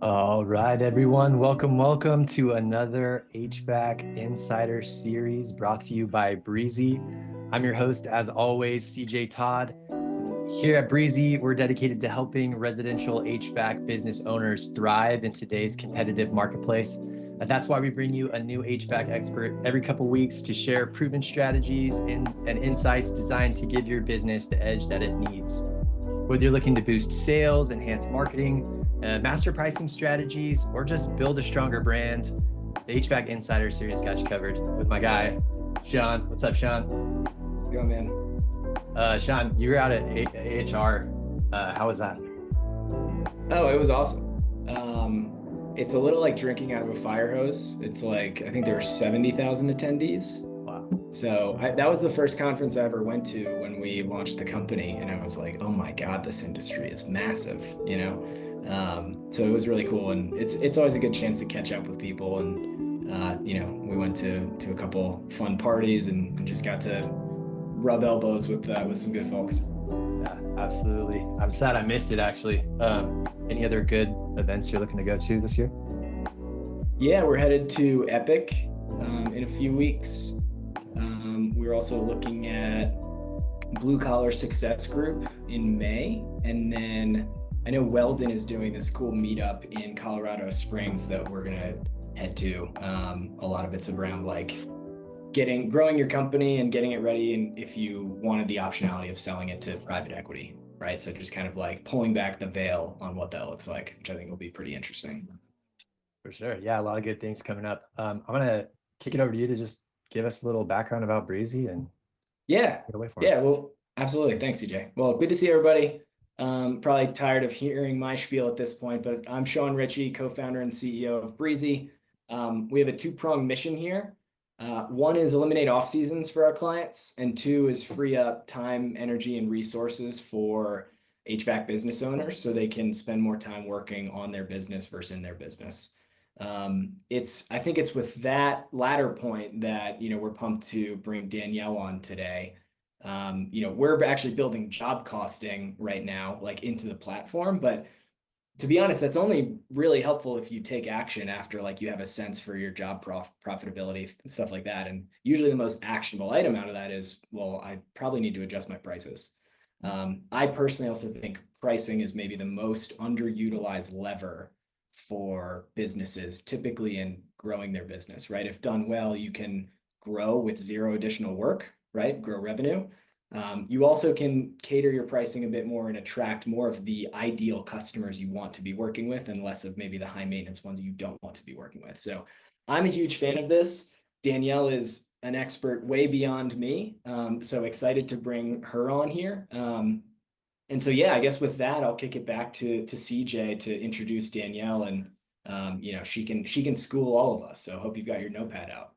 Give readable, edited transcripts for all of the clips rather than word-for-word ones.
All right, everyone. Welcome to another HVAC Insider series brought to you by Breezy. I'm your host, as always, CJ Todd. Here at Breezy, we're dedicated to helping residential HVAC business owners thrive in today's competitive marketplace. And that's why we bring you a new HVAC expert every couple weeks to share proven strategies and insights designed to give your business the edge that it needs. Whether you're looking to boost sales, enhance marketing, master pricing strategies, or just build a stronger brand, the HVAC Insider series got you covered with my guy, Sean. What's up, Sean? How's it going, man? Sean, you were out at AHR. How was that? Oh, it was awesome. It's a little like drinking out of a fire hose. It's like, I think there were 70,000 attendees. Wow. So that was the first conference I ever went to when we launched the company. And I was like, oh my God, this industry is massive, you know? So it was really cool. And it's always a good chance to catch up with people. And, we went to a couple fun parties and just got to rub elbows with some good folks. Yeah, absolutely. I'm sad I missed it, actually. Any other good events you're looking to go to this year? Yeah, we're headed to Epic in a few weeks. We're also looking at Blue Collar Success Group in May. And then I know Weldon is doing this cool meetup in Colorado Springs that we're going to head to. A lot of it's around like growing your company and getting it ready. And if you wanted the optionality of selling it to private equity, right? So just kind of like pulling back the veil on what that looks like, which I think will be pretty interesting. For sure. Yeah, a lot of good things coming up. I'm going to kick it over to you to just give us a little background about Breezy and Yeah. get away for Yeah. it. Well, absolutely. Thanks, CJ. Well, good to see everybody. Probably tired of hearing my spiel at this point, but I'm Sean Ritchie, co-founder and CEO of Breezy. We have a two-pronged mission here. One is eliminate off seasons for our clients, and two is free up time, energy, and resources for HVAC business owners so they can spend more time working on their business versus in their business. I think it's with that latter point that, we're pumped to bring Danielle on today. We're actually building job costing right now, like into the platform, but to be honest, that's only really helpful if you take action after like you have a sense for your job profitability, stuff like that. And usually the most actionable item out of that is, well, I probably need to adjust my prices. I personally also think pricing is maybe the most underutilized lever for businesses, typically in growing their business, right? If done well, you can grow with zero additional work, right? Grow revenue. You also can cater your pricing a bit more and attract more of the ideal customers you want to be working with and less of maybe the high maintenance ones you don't want to be working with. So I'm a huge fan of this. Danielle is an expert way beyond me. So excited to bring her on here. And so, yeah, I guess with that, I'll kick it back to CJ to introduce Danielle, and she can school all of us. So hope you've got your notepad out.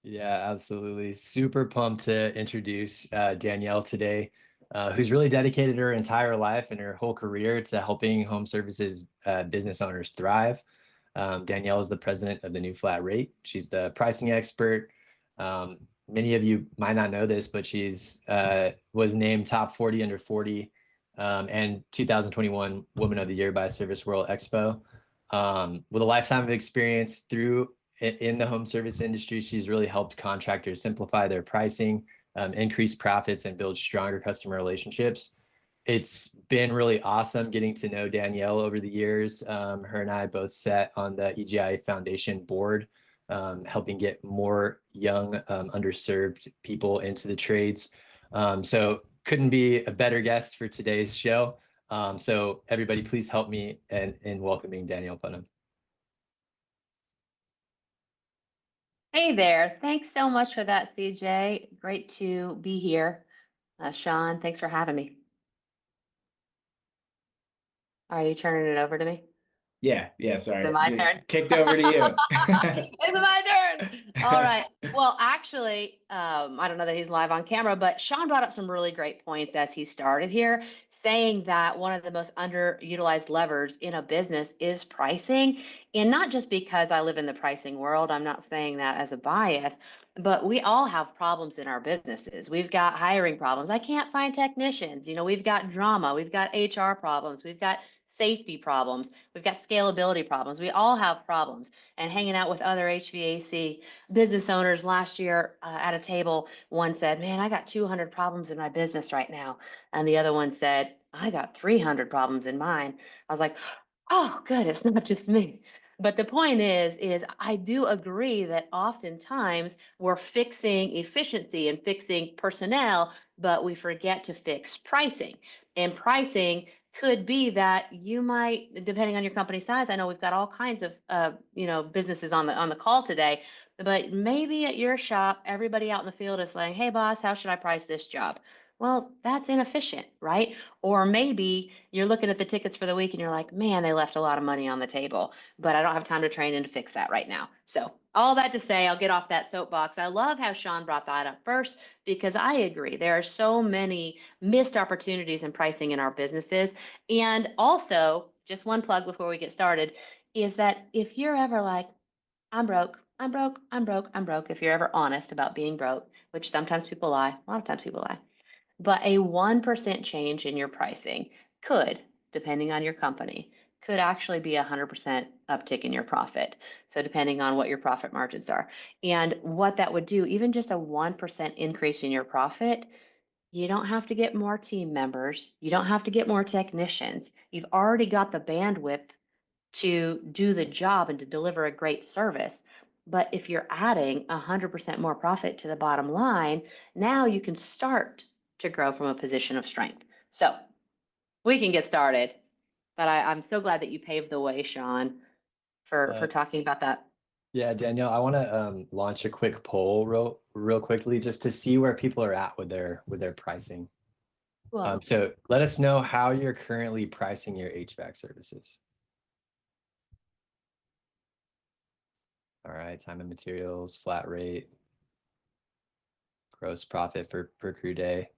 Yeah, absolutely. Super pumped to introduce Danielle today, who's really dedicated her entire life and her whole career to helping home services business owners thrive. Danielle is the president of the New Flat Rate. She's the pricing expert. Many of you might not know this, but she's was named top 40 under 40 and 2021 Woman of the Year by Service World Expo. With a lifetime of experience in the home service industry, she's really helped contractors simplify their pricing, increase profits, and build stronger customer relationships. It's been really awesome getting to know Danielle over the years. Her and I both sat on the EGI Foundation board, helping get more young, underserved people into the trades. So couldn't be a better guest for today's show. So everybody, please help me in welcoming Danielle Putnam. Hey there. Thanks so much for that, CJ. Great to be here. Sean, thanks for having me. Are you turning it over to me? Yeah, sorry. Is it my turn? Kicked over to you. It's my turn. All right. Well, actually, I don't know that he's live on camera, but Sean brought up some really great points as he started here, saying that one of the most underutilized levers in a business is pricing. And not just because I live in the pricing world, I'm not saying that as a bias, but we all have problems in our businesses. We've got hiring problems. I can't find technicians. We've got drama. We've got HR problems. We've got safety problems. We've got scalability problems. We all have problems. And hanging out with other HVAC business owners last year at a table, one said, man, I got 200 problems in my business right now. And the other one said, I got 300 problems in mine. I was like, oh, good. It's not just me. But the point is I do agree that oftentimes we're fixing efficiency and fixing personnel, but we forget to fix pricing. And pricing could be that you might, depending on your company size, I know we've got all kinds of businesses on the call today, but maybe at your shop, everybody out in the field is saying, hey boss, how should I price this job? Well, that's inefficient, right? Or maybe you're looking at the tickets for the week and you're like, man, they left a lot of money on the table, but I don't have time to train and to fix that right now. So all that to say, I'll get off that soapbox. I love how Sean brought that up first, because I agree. There are so many missed opportunities in pricing in our businesses. And also, just one plug before we get started, is that if you're ever like, I'm broke, I'm broke, I'm broke, I'm broke, if you're ever honest about being broke, which sometimes people lie, a lot of times people lie, but a 1% change in your pricing could, depending on your company, could actually be a 100% uptick in your profit. So depending on what your profit margins are. And what that would do, even just a 1% increase in your profit, you don't have to get more team members. You don't have to get more technicians. You've already got the bandwidth to do the job and to deliver a great service. But if you're adding 100% more profit to the bottom line, now you can start to grow from a position of strength. So we can get started. But I'm so glad that you paved the way, Sean, for talking about that. Yeah, Danielle, I want to launch a quick poll real quickly just to see where people are at with their pricing. Well, So let us know how you're currently pricing your HVAC services. All right, time and materials, flat rate, gross profit per crew day.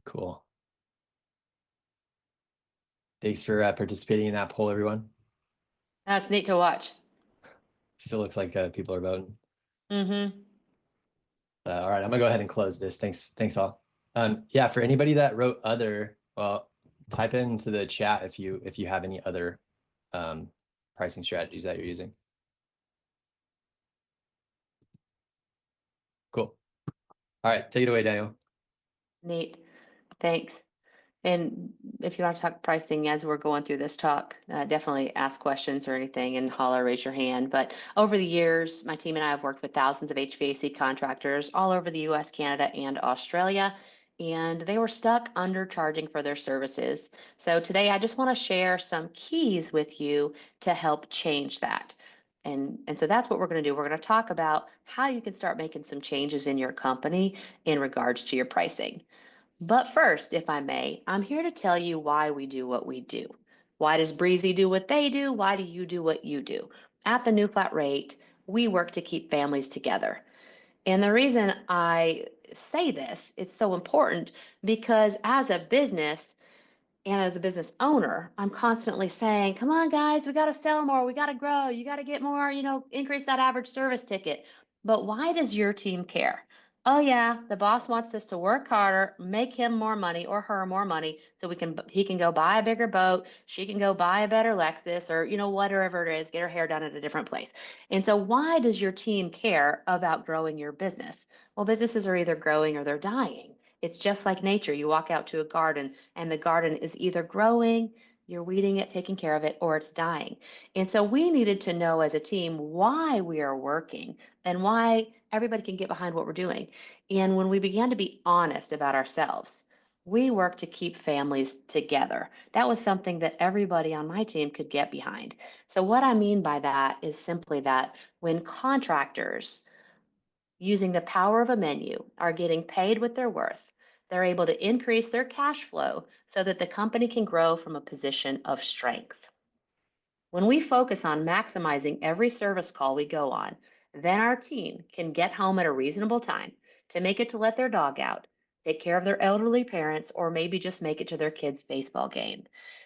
Cool. Thanks for participating in that poll, everyone. that's neat to watch. Still looks like people are voting. Mm-hmm. All right, I'm gonna go ahead and close this. Thanks all. Yeah, for anybody that wrote other, well, type into the chat if you have any other pricing strategies that you're using. Cool. All right, take it away, Daniel. Neat. Thanks. And if you want to talk pricing as we're going through this talk, definitely ask questions or anything and holler, raise your hand. But over the years, my team and I have worked with thousands of HVAC contractors all over the US, Canada, and Australia, and they were stuck undercharging for their services. So today I just want to share some keys with you to help change that. And so that's what we're going to do. We're going to talk about how you can start making some changes in your company in regards to your pricing. But first, if I may, I'm here to tell you why we do what we do. Why does Breezy do what they do? Why do you do what you do? At the New Flat Rate, we work to keep families together. And the reason I say this, it's so important because as a business, and as a business owner, I'm constantly saying, come on, guys, we got to sell more. We got to grow. You got to get more, increase that average service ticket. But why does your team care? Oh, yeah, the boss wants us to work harder, make him more money or her more money so he can go buy a bigger boat. She can go buy a better Lexus or, whatever it is, get her hair done at a different place. And so why does your team care about growing your business? Well, businesses are either growing or they're dying. It's just like nature. You walk out to a garden and the garden is either growing, you're weeding it, taking care of it, or it's dying. And so we needed to know as a team why we are working and why everybody can get behind what we're doing. And when we began to be honest about ourselves, we work to keep families together. That was something that everybody on my team could get behind. So what I mean by that is simply that when contractors using the power of a menu are getting paid what they're worth, they're able to increase their cash flow so that the company can grow from a position of strength. When we focus on maximizing every service call we go on, then our team can get home at a reasonable time to make it to let their dog out, take care of their elderly parents, or maybe just make it to their kids' baseball game.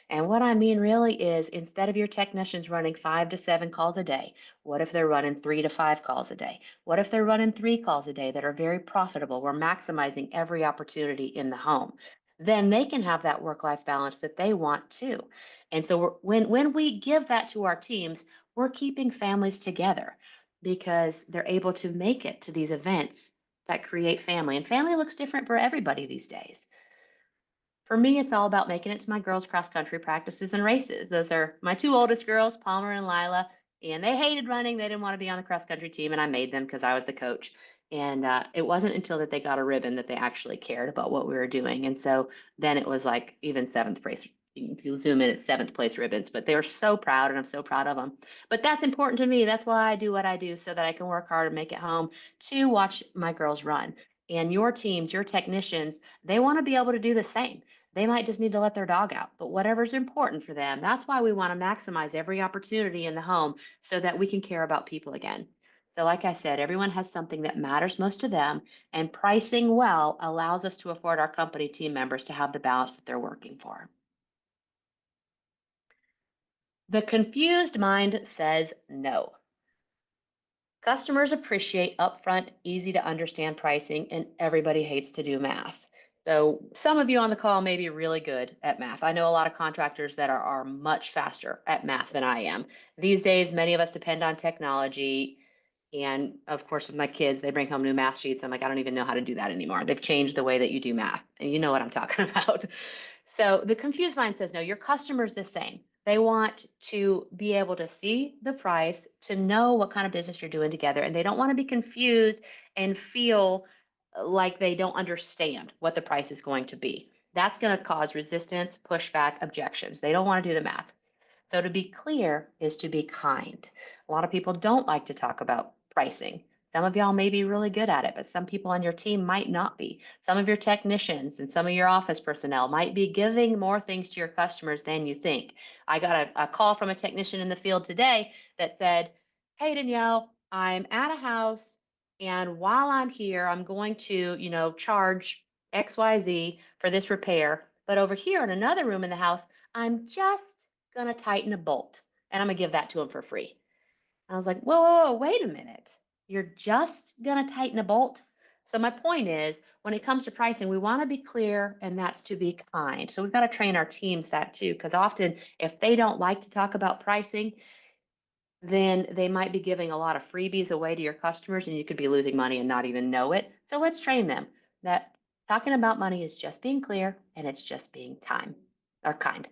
And what I mean really is instead of your technicians running 5 to 7 calls a day, what if they're running 3 to 5 calls a day? What if they're running 3 calls a day that are very profitable? We're maximizing every opportunity in the home. then they can have that work-life balance that they want too. And so when we give that to our teams, we're keeping families together because they're able to make it to these events that create family. And family looks different for everybody these days. For me, it's all about making it to my girls' cross country practices and races. Those are my two oldest girls, Palmer and Lila, and they hated running. They didn't want to be on the cross country team, and I made them because I was the coach. And it wasn't until that they got a ribbon that they actually cared about what we were doing. And so then it was like even seventh place. You zoom in at seventh place ribbons, but they were so proud, and I'm so proud of them. But that's important to me. That's why I do what I do, so that I can work hard and make it home to watch my girls run. And your teams, your technicians, they want to be able to do the same. They might just need to let their dog out, but whatever's important for them, that's why we want to maximize every opportunity in the home so that we can care about people again. So, like I said, everyone has something that matters most to them, and pricing well allows us to afford our company team members to have the balance that they're working for. The confused mind says no. Customers appreciate upfront, easy to understand pricing, and everybody hates to do math. So some of you on the call may be really good at math. I know a lot of contractors that are much faster at math than I am. These days, many of us depend on technology. And of course, with my kids, they bring home new math sheets. I'm like, I don't even know how to do that anymore. They've changed the way that you do math. And you know what I'm talking about. So the confused mind says, no, your customer's the same. They want to be able to see the price, to know what kind of business you're doing together, and they don't want to be confused and feel like they don't understand what the price is going to be. That's going to cause resistance, pushback, objections. They don't want to do the math. So to be clear is to be kind. A lot of people don't like to talk about pricing. Some of y'all may be really good at it, but some people on your team might not be. Some of your technicians and some of your office personnel might be giving more things to your customers than you think. I got a call from a technician in the field today that said, hey, Danielle, I'm at a house, and while I'm here, I'm going to, charge XYZ for this repair. But over here in another room in the house, I'm just going to tighten a bolt, and I'm going to give that to him for free. I was like, whoa, whoa, whoa, wait a minute. You're just going to tighten a bolt? So my point is, when it comes to pricing, we want to be clear, and that's to be kind. So we've got to train our teams that too, because often if they don't like to talk about pricing, then they might be giving a lot of freebies away to your customers, and you could be losing money and not even know it. So let's train them that talking about money is just being clear, and it's just being time or kind.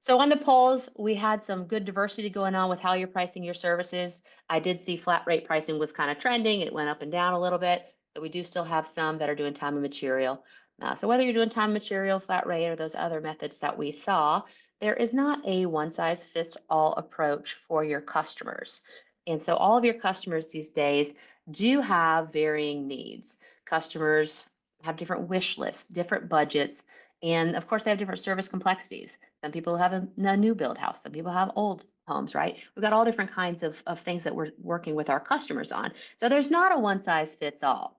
So on the polls, we had some good diversity going on with how you're pricing your services. I did see flat rate pricing was kind of trending. It went up and down a little bit. So we do still have some that are doing time and material. So whether you're doing time and material, flat rate, or those other methods that we saw, there is not a one size fits all approach for your customers. And so all of your customers these days do have varying needs. Customers have different wish lists, different budgets, and of course they have different service complexities. Some people have a new build house. Some people have old homes, right? We've got all different kinds of things that we're working with our customers on. So there's not a one size fits all.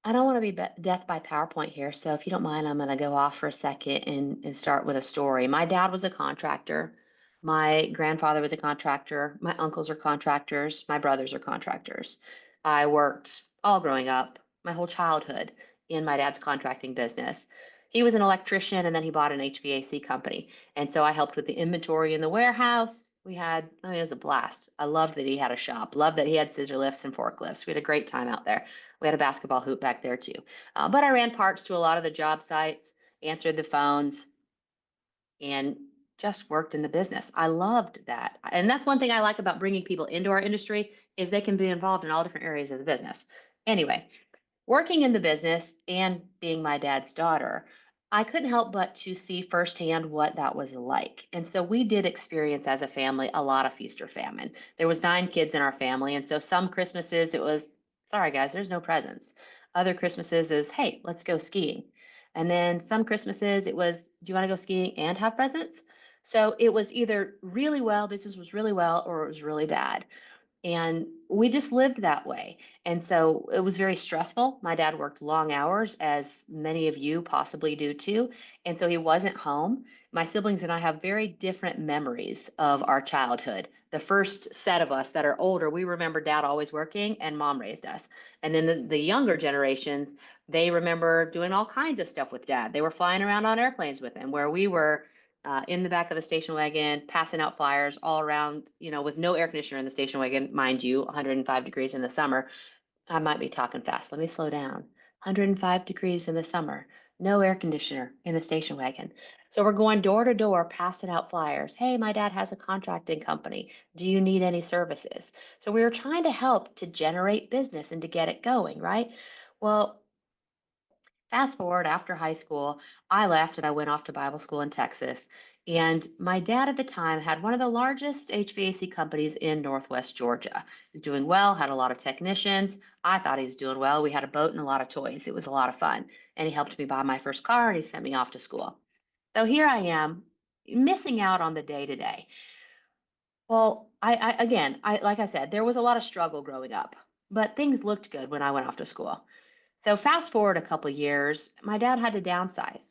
I don't want to be death by PowerPoint here. So if you don't mind, I'm going to go off for a second and start with a story. My dad was a contractor. My grandfather was a contractor. My uncles are contractors. My brothers are contractors. I worked all growing up, my whole childhood, in my dad's contracting business. He was an electrician, and then he bought an HVAC company. And so I helped with the inventory in the warehouse. It was a blast. I loved that he had a shop, loved that he had scissor lifts and forklifts. We had a great time out there. We had a basketball hoop back there too. But I ran parts to a lot of the job sites, answered the phones, and just worked in the business. I loved that. And that's one thing I like about bringing people into our industry is they can be involved in all different areas of the business. Anyway, working in the business and being my dad's daughter, I couldn't help but to see firsthand what that was like. And so we did experience as a family a lot of feast or famine. There was 9 kids in our family, and so some Christmases it was, sorry guys, there's no presents. Other Christmases is, hey, let's go skiing. And then some Christmases it was, do you want to go skiing and have presents? So it was either really well, business was really well, or it was really bad. And we just lived that way. And so it was very stressful. My dad worked long hours, as many of you possibly do too. And so he wasn't home. My siblings and I have very different memories of our childhood. The first set of us that are older, we remember dad always working and mom raised us. And then the younger generations, they remember doing all kinds of stuff with dad. They were flying around on airplanes with him, where we were in the back of the station wagon, passing out flyers all around, with no air conditioner in the station wagon, mind you, 105 degrees in the summer. I might be talking fast. Let me slow down. 105 degrees in the summer, no air conditioner in the station wagon. So we're going door to door, passing out flyers. Hey, my dad has a contracting company. Do you need any services? So we were trying to help to generate business and to get it going, right? Well, fast forward after high school, I left and I went off to Bible school in Texas. And my dad at the time had one of the largest HVAC companies in Northwest Georgia. He was doing well, had a lot of technicians. I thought he was doing well. We had a boat and a lot of toys. It was a lot of fun. And he helped me buy my first car and he sent me off to school. So here I am, missing out on the day to day. Well, I like I said, there was a lot of struggle growing up, but things looked good when I went off to school. So fast forward a couple years, my dad had to downsize.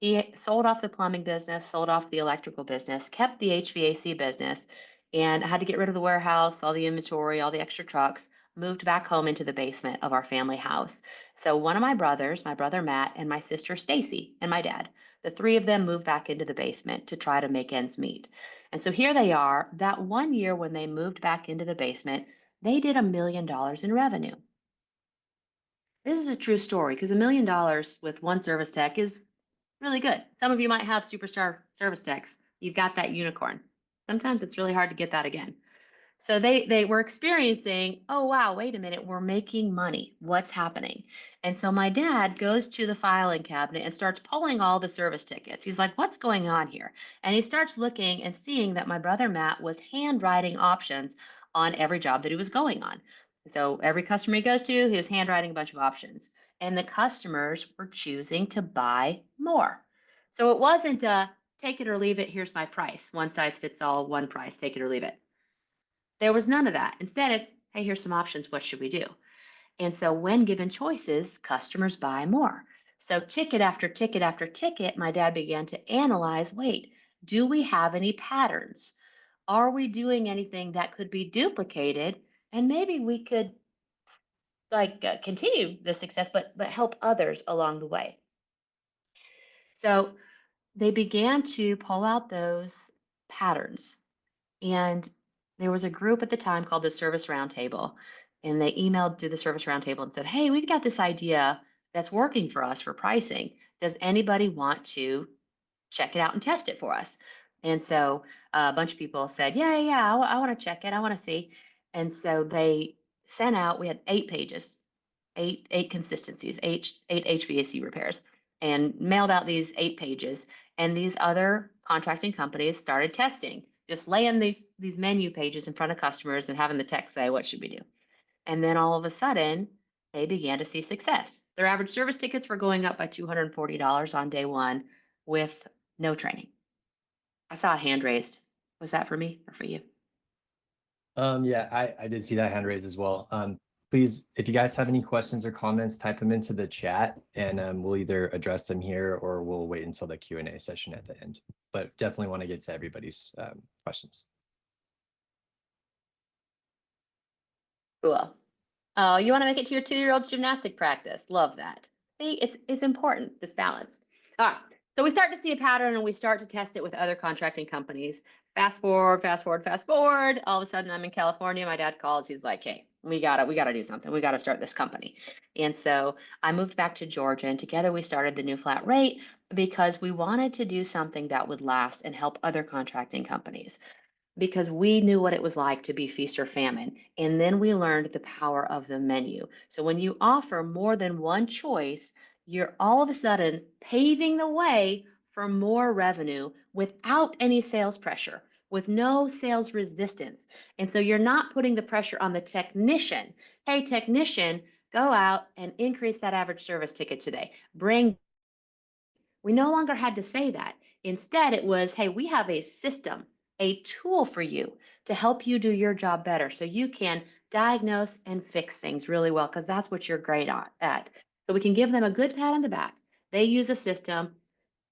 He sold off the plumbing business, sold off the electrical business, kept the HVAC business, and had to get rid of the warehouse, all the inventory, all the extra trucks, moved back home into the basement of our family house. So one of my brothers, my brother Matt, and my sister Stacy, and my dad, the three of them moved back into the basement to try to make ends meet. And so here they are. That one year when they moved back into the basement, they did $1 million in revenue. This is a true story because $1 million with one service tech is really good. Some of you might have superstar service techs. You've got that unicorn. Sometimes it's really hard to get that again. So they were experiencing, oh wow, wait a minute, we're making money. What's happening? And so my dad goes to the filing cabinet and starts pulling all the service tickets. He's like, what's going on here? And he starts looking and seeing that my brother Matt was handwriting options on every job that he was going on. So every customer he goes to, he was handwriting a bunch of options. And the customers were choosing to buy more. So it wasn't a take it or leave it, here's my price. One size fits all, one price, take it or leave it. There was none of that. Instead, it's, hey, here's some options. What should we do? And so when given choices, customers buy more. So ticket after ticket after ticket, my dad began to analyze, wait, do we have any patterns? Are we doing anything that could be duplicated? And maybe we could continue the success, but help others along the way. So they began to pull out those patterns. And there was a group at the time called the Service Roundtable, and they emailed through the Service Roundtable and said, hey, we've got this idea that's working for us for pricing. Does anybody want to check it out and test it for us? And so a bunch of people said, yeah, I want to check it. I want to see. And so they sent out, we had 8 pages, eight consistencies, eight HVAC repairs, and mailed out these 8 pages. And these other contracting companies started testing, just laying these menu pages in front of customers and having the text say, what should we do? And then all of a sudden, they began to see success. Their average service tickets were going up by $240 on day one with no training. I saw a hand raised. Was that for me or for you? Yeah, I did see that hand raised as well. Please, if you guys have any questions or comments, type them into the chat and we'll either address them here or we'll wait until the Q&A session at the end. But definitely want to get to everybody's questions. Cool. Oh, you want to make it to your 2-year-old's gymnastic practice. Love that. See, it's important, this balance. All right. So we start to see a pattern and we start to test it with other contracting companies. Fast forward. All of a sudden I'm in California. My dad calls. He's like, hey, we gotta do something. We gotta start this company. And so I moved back to Georgia and together we started the new flat rate because we wanted to do something that would last and help other contracting companies, because we knew what it was like to be feast or famine. And then we learned the power of the menu. So when you offer more than one choice, you're all of a sudden paving the way for more revenue without any sales pressure, with no sales resistance. And so you're not putting the pressure on the technician. Hey, technician, go out and increase that average service ticket today. We no longer had to say that. Instead, it was, hey, we have a system, a tool for you to help you do your job better so you can diagnose and fix things really well, because that's what you're great at. So we can give them a good pat on the back. They use a system,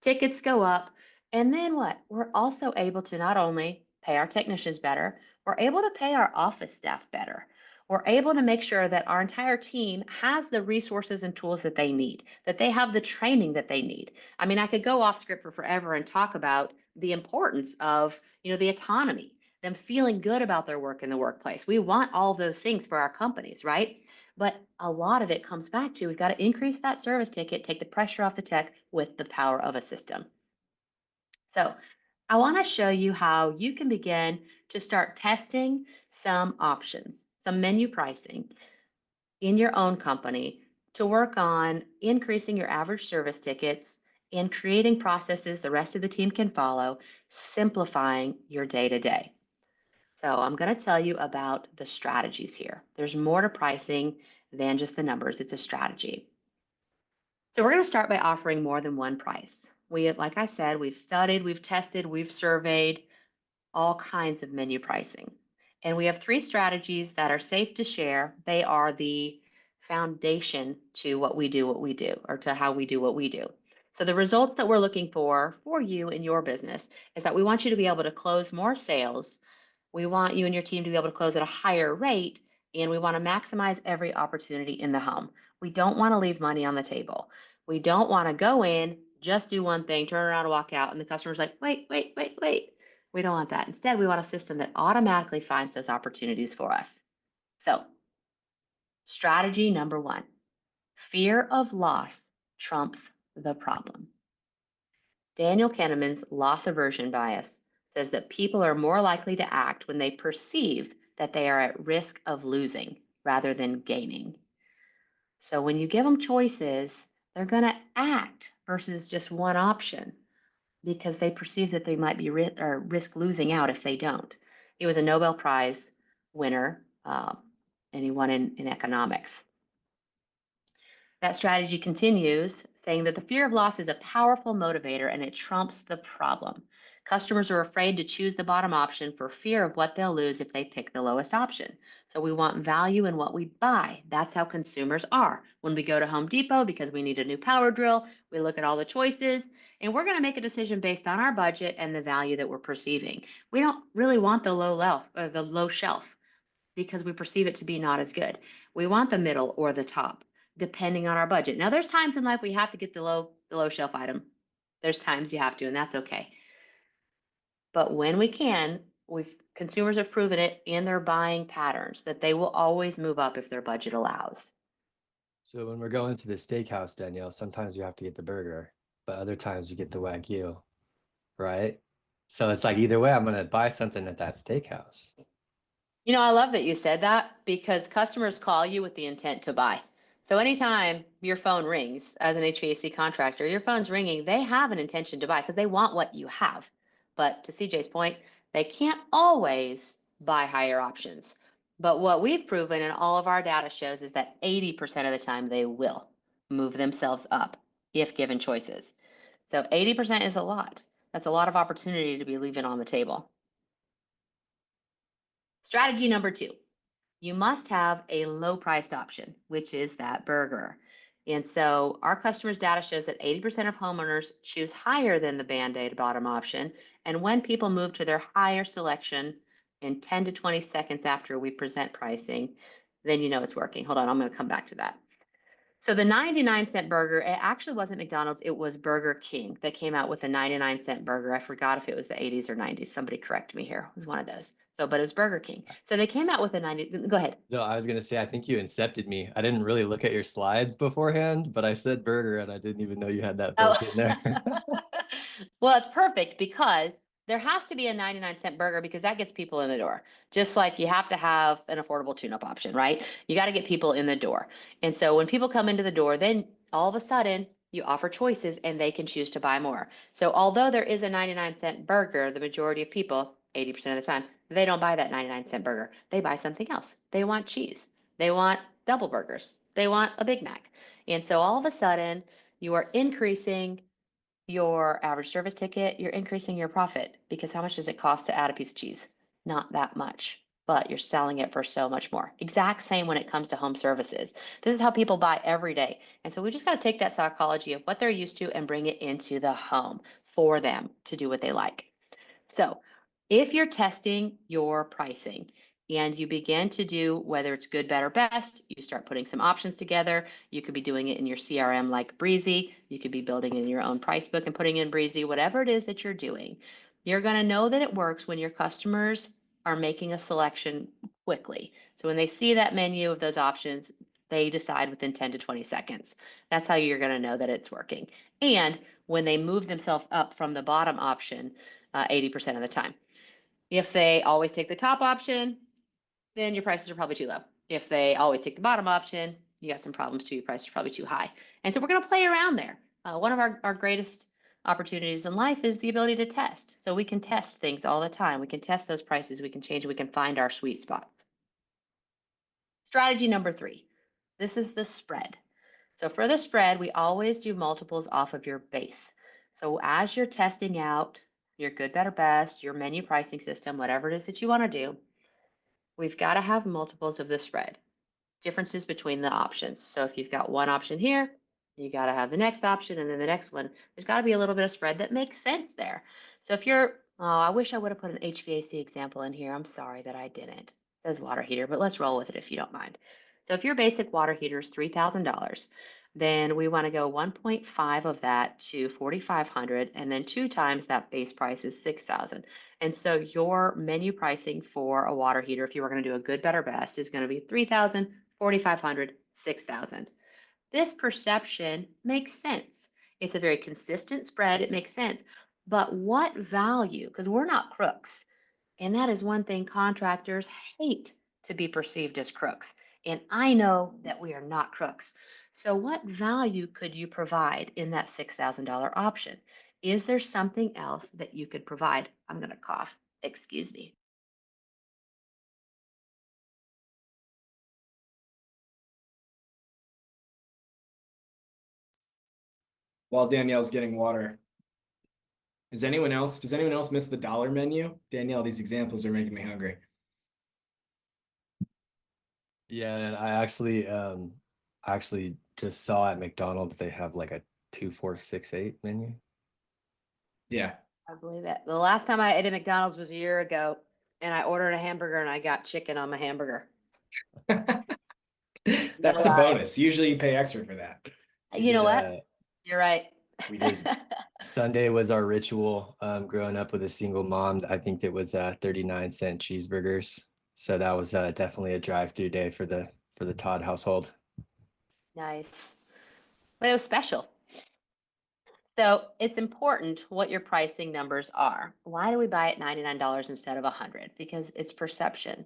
tickets go up, and then what? We're also able to not only pay our technicians better, We're able to pay our office staff better. We're able to make sure that our entire team has the resources and tools that they need, that they have the training that they need. I mean, I could go off script for forever and talk about the importance of, the autonomy, them feeling good about their work in the workplace. We want all of those things for our companies, right? But a lot of it comes back to we've got to increase that service ticket, take the pressure off the tech with the power of a system. So I want to show you how you can begin to start testing some options, some menu pricing in your own company to work on increasing your average service tickets and creating processes the rest of the team can follow, simplifying your day to day. So I'm going to tell you about the strategies here. There's more to pricing than just the numbers. It's a strategy. So we're going to start by offering more than one price. Like I said, we've studied, we've tested, we've surveyed all kinds of menu pricing. And we have 3 strategies that are safe to share. They are the foundation to what we do, or to how we do what we do. So the results that we're looking for you in your business is that we want you to be able to close more sales. We want you and your team to be able to close at a higher rate, and we want to maximize every opportunity in the home. We don't want to leave money on the table. We don't want to go in, just do one thing, turn around and walk out, and the customer's like, wait. We don't want that. Instead, we want a system that automatically finds those opportunities for us. So, strategy number 1, fear of loss trumps the problem. Daniel Kahneman's loss aversion bias says that people are more likely to act when they perceive that they are at risk of losing rather than gaining. So when you give them choices, they're going to act versus just one option because they perceive that they might be risk losing out if they don't. He was a Nobel Prize winner, and he won in economics. That strategy continues, saying that the fear of loss is a powerful motivator and it trumps the problem. Customers are afraid to choose the bottom option for fear of what they'll lose if they pick the lowest option. So we want value in what we buy. That's how consumers are. When we go to Home Depot because we need a new power drill, we look at all the choices and we're going to make a decision based on our budget and the value that we're perceiving. We don't really want the low shelf because we perceive it to be not as good. We want the middle or the top, depending on our budget. Now, there's times in life we have to get the low shelf item. There's times you have to, and that's okay. But when we can, consumers have proven it in their buying patterns that they will always move up if their budget allows. So when we're going to the steakhouse, Danielle, sometimes you have to get the burger, but other times you get the Wagyu, right? So it's like either way, I'm going to buy something at that steakhouse. I love that you said that because customers call you with the intent to buy. So anytime your phone rings as an HVAC contractor, your phone's ringing, they have an intention to buy because they want what you have. But to CJ's point, they can't always buy higher options. But what we've proven and all of our data shows is that 80% of the time they will move themselves up if given choices. So 80% is a lot. That's a lot of opportunity to be leaving on the table. Strategy number 2. You must have a low priced option, which is that burger. And so our customers' data shows that 80% of homeowners choose higher than the Band-Aid bottom option. And when people move to their higher selection in 10 to 20 seconds after we present pricing, then you know it's working. Hold on, I'm going to come back to that. So the 99-cent burger, it actually wasn't McDonald's, it was Burger King that came out with a 99-cent burger. I forgot if it was the 80s or 90s. Somebody correct me here. It was one of those. So, but it was Burger King. So they came out with a 90, go ahead. No, I was going to say, I think you incepted me. I didn't really look at your slides beforehand, but I said burger and I didn't even know you had that built in there. Well, it's perfect because there has to be a 99-cent burger because that gets people in the door. Just like you have to have an affordable tune-up option, right? You got to get people in the door. And so when people come into the door, then all of a sudden you offer choices and they can choose to buy more. So although there is a 99-cent burger, the majority of people, 80% of the time, they don't buy that 99-cent burger. They buy something else. They want cheese. They want double burgers. They want a Big Mac. And so all of a sudden you are increasing your average service ticket, you're increasing your profit because how much does it cost to add a piece of cheese? Not that much, but you're selling it for so much more. Exact same when it comes to home services. This is how people buy every day. And so we just got to take that psychology of what they're used to and bring it into the home for them to do what they like. So If you're testing your pricing and you begin to do whether it's good, better, best, you start putting some options together. You could be doing it in your CRM like Breezy. You could be building in your own price book and putting in Breezy, whatever it is that you're doing. You're going to know that it works when your customers are making a selection quickly. So when they see that menu of those options, they decide within 10 to 20 seconds. That's how you're going to know that it's working. And when they move themselves up from the bottom option, 80% of the time. If they always take the top option, then your prices are probably too low. If they always take the bottom option, you got some problems too. Your prices are probably too high. And so we're going to play around there. One of our greatest opportunities in life is the ability to test. So we can test things all the time. We can test those prices. We can change. We can find our sweet spot. Strategy number 3. This is the spread. So for the spread, we always do multiples off of your base. So as you're testing out your good, better, best, your menu pricing system, whatever it is that you want to do, we've got to have multiples of the spread, differences between the options. So if you've got one option here, you got to have the next option and then the next one. There's got to be a little bit of spread that makes sense there. So if you're, oh, I wish I would have put an HVAC example in here. I'm sorry that I didn't. It says water heater, but let's roll with it if you don't mind. So if your basic water heater is $3,000, then we want to go 1.5 of that to 4,500, and then 2 times that base price is 6,000. And so your menu pricing for a water heater, if you were going to do a good, better, best, is going to be 3,000, 4,500, 6,000. This perception makes sense. It's a very consistent spread. It makes sense. But what value? Because we're not crooks. And that is one thing contractors hate, to be perceived as crooks. And I know that we are not crooks. So, what value could you provide in that $6,000 option? Is there something else that you could provide? I'm going to cough. Excuse me. While Danielle's getting water, does anyone else miss the dollar menu? Danielle, these examples are making me hungry. Yeah, and I actually just saw at McDonald's they have like a 2, 4, 6, 8 menu. Yeah. I believe it. The last time I ate at McDonald's was a year ago, and I ordered a hamburger and I got chicken on my hamburger. That's a bonus. Usually you pay extra for that. You know what? You're right. We did. Sunday was our ritual. Growing up with a single mom, I think it was 39-cent cheeseburgers. So that was definitely a drive-through day for the Todd household. Nice. But it was special. So it's important what your pricing numbers are. Why do we buy at $99 instead of $100? Because it's perception.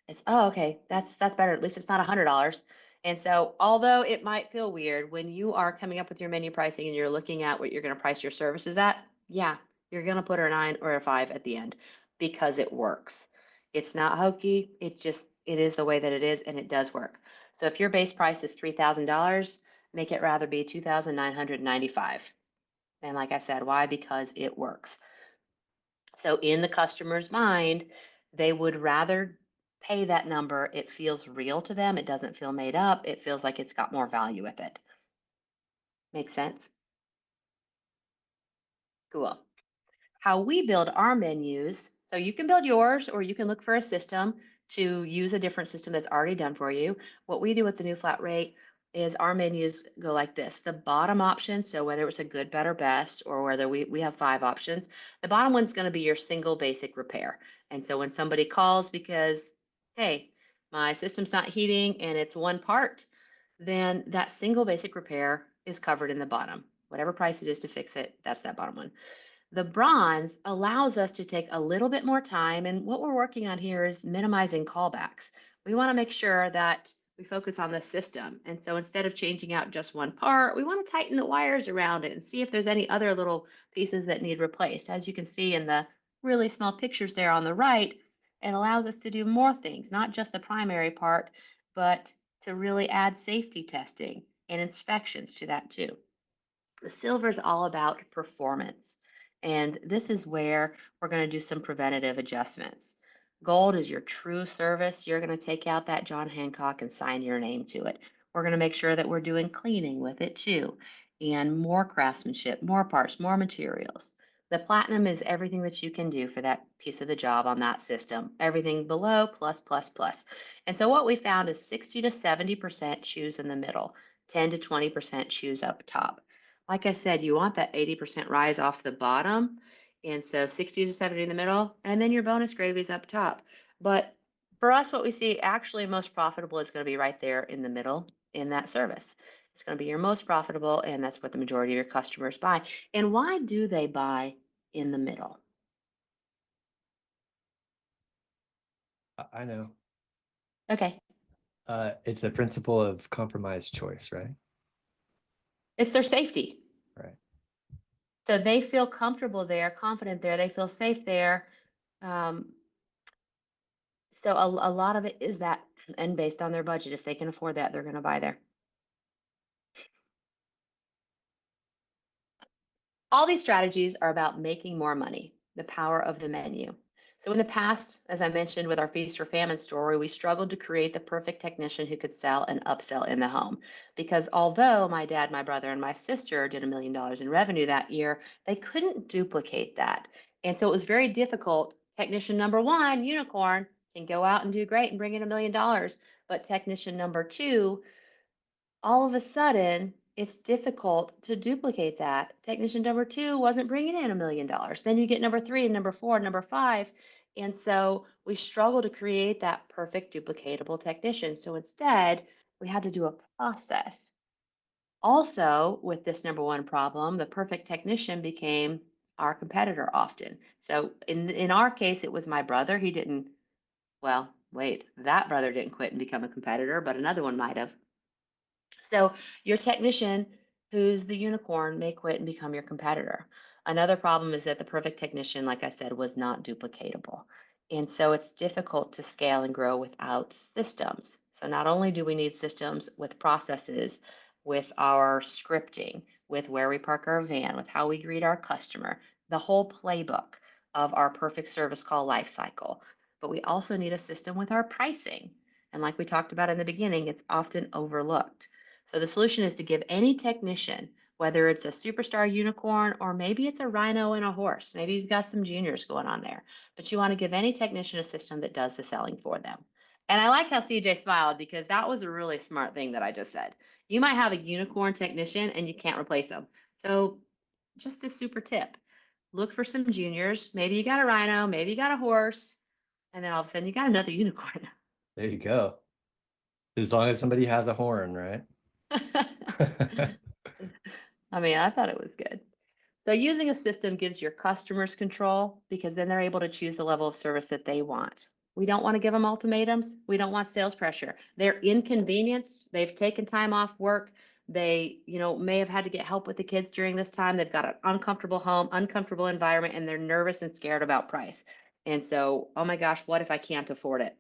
It's, oh, okay, that's better. At least it's not $100. And so, although it might feel weird when you are coming up with your menu pricing and you're looking at what you're going to price your services at, yeah, you're going to put a 9 or a 5 at the end because it works. It's not hokey. It is the way that it is, and it does work. So if your base price is $3,000, make it rather be $2,995. And like I said, why? Because it works. So in the customer's mind, they would rather pay that number. It feels real to them. It doesn't feel made up. It feels like it's got more value with it. Makes sense? Cool. How we build our menus. So you can build yours or you can look for a system to use a different system that's already done for you. What we do with the new flat rate is our menus go like this. The bottom option, so whether it's a good, better, best, or whether we have 5 options, the bottom one's going to be your single basic repair. And so when somebody calls because, hey, my system's not heating and it's one part, then that single basic repair is covered in the bottom. Whatever price it is to fix it, that's that bottom one. The bronze allows us to take a little bit more time. And what we're working on here is minimizing callbacks. We want to make sure that we focus on the system. And so instead of changing out just one part, we want to tighten the wires around it and see if there's any other little pieces that need replaced. As you can see in the really small pictures there on the right, it allows us to do more things, not just the primary part, but to really add safety testing and inspections to that too. The silver is all about performance. And this is where we're going to do some preventative adjustments. Gold is your true service. You're going to take out that John Hancock and sign your name to it. We're going to make sure that we're doing cleaning with it too, and more craftsmanship, more parts, more materials. The platinum is everything that you can do for that piece of the job on that system. Everything below, plus, plus, plus. And so what we found is 60 to 70% choose in the middle, 10 to 20% choose up top. Like I said, you want that 80% rise off the bottom. And so 60 to 70 in the middle, and then your bonus gravy is up top. But for us, what we see actually most profitable is going to be right there in the middle in that service. It's going to be your most profitable, and that's what the majority of your customers buy. And why do they buy in the middle? I know. Okay. It's a principle of compromised choice, right? It's their safety. Right. So they feel comfortable there, confident there, they feel safe there. Um, so a lot of it is that, and based on their budget, if they can afford that, they're going to buy there. All these strategies are about making more money, the power of the menu. So in the past, as I mentioned with our Feast or Famine story, we struggled to create the perfect technician who could sell and upsell in the home. Because although my dad, my brother, and my sister did $1 million in revenue that year, they couldn't duplicate that. And so it was very difficult. Technician number one, unicorn, can go out and do great and bring in $1 million. But technician number two, all of a sudden, it's difficult to duplicate that. Technician number two wasn't bringing in $1 million. Then you get number three and number four and number five. And so we struggle to create that perfect duplicatable technician. So instead, we had to do a process. Also, with this number one problem, the perfect technician became our competitor often. So in our case, it was my brother. He didn't, well, wait, that brother didn't quit and become a competitor, but another one might have. So your technician, who's the unicorn, may quit and become your competitor. Another problem is that the perfect technician, like I said, was not duplicatable. And so it's difficult to scale and grow without systems. So not only do we need systems with processes, with our scripting, with where we park our van, with how we greet our customer, the whole playbook of our perfect service call life cycle, but we also need a system with our pricing. And like we talked about in the beginning, it's often overlooked. So the solution is to give any technician, whether it's a superstar unicorn or maybe it's a rhino and a horse, maybe you've got some juniors going on there, but you want to give any technician a system that does the selling for them. And I like how CJ smiled because that was a really smart thing that I just said. You might have a unicorn technician and you can't replace them. So just a super tip, look for some juniors. Maybe you got a rhino, maybe you got a horse, and then all of a sudden you got another unicorn. There you go. As long as somebody has a horn, right? I mean, I thought it was good. So using a system gives your customers control because then they're able to choose the level of service that they want. We don't want to give them ultimatums. We don't want sales pressure. They're inconvenienced. They've taken time off work. They, may have had to get help with the kids during this time. They've got an uncomfortable home, uncomfortable environment, and they're nervous and scared about price. And so, oh my gosh, what if I can't afford it?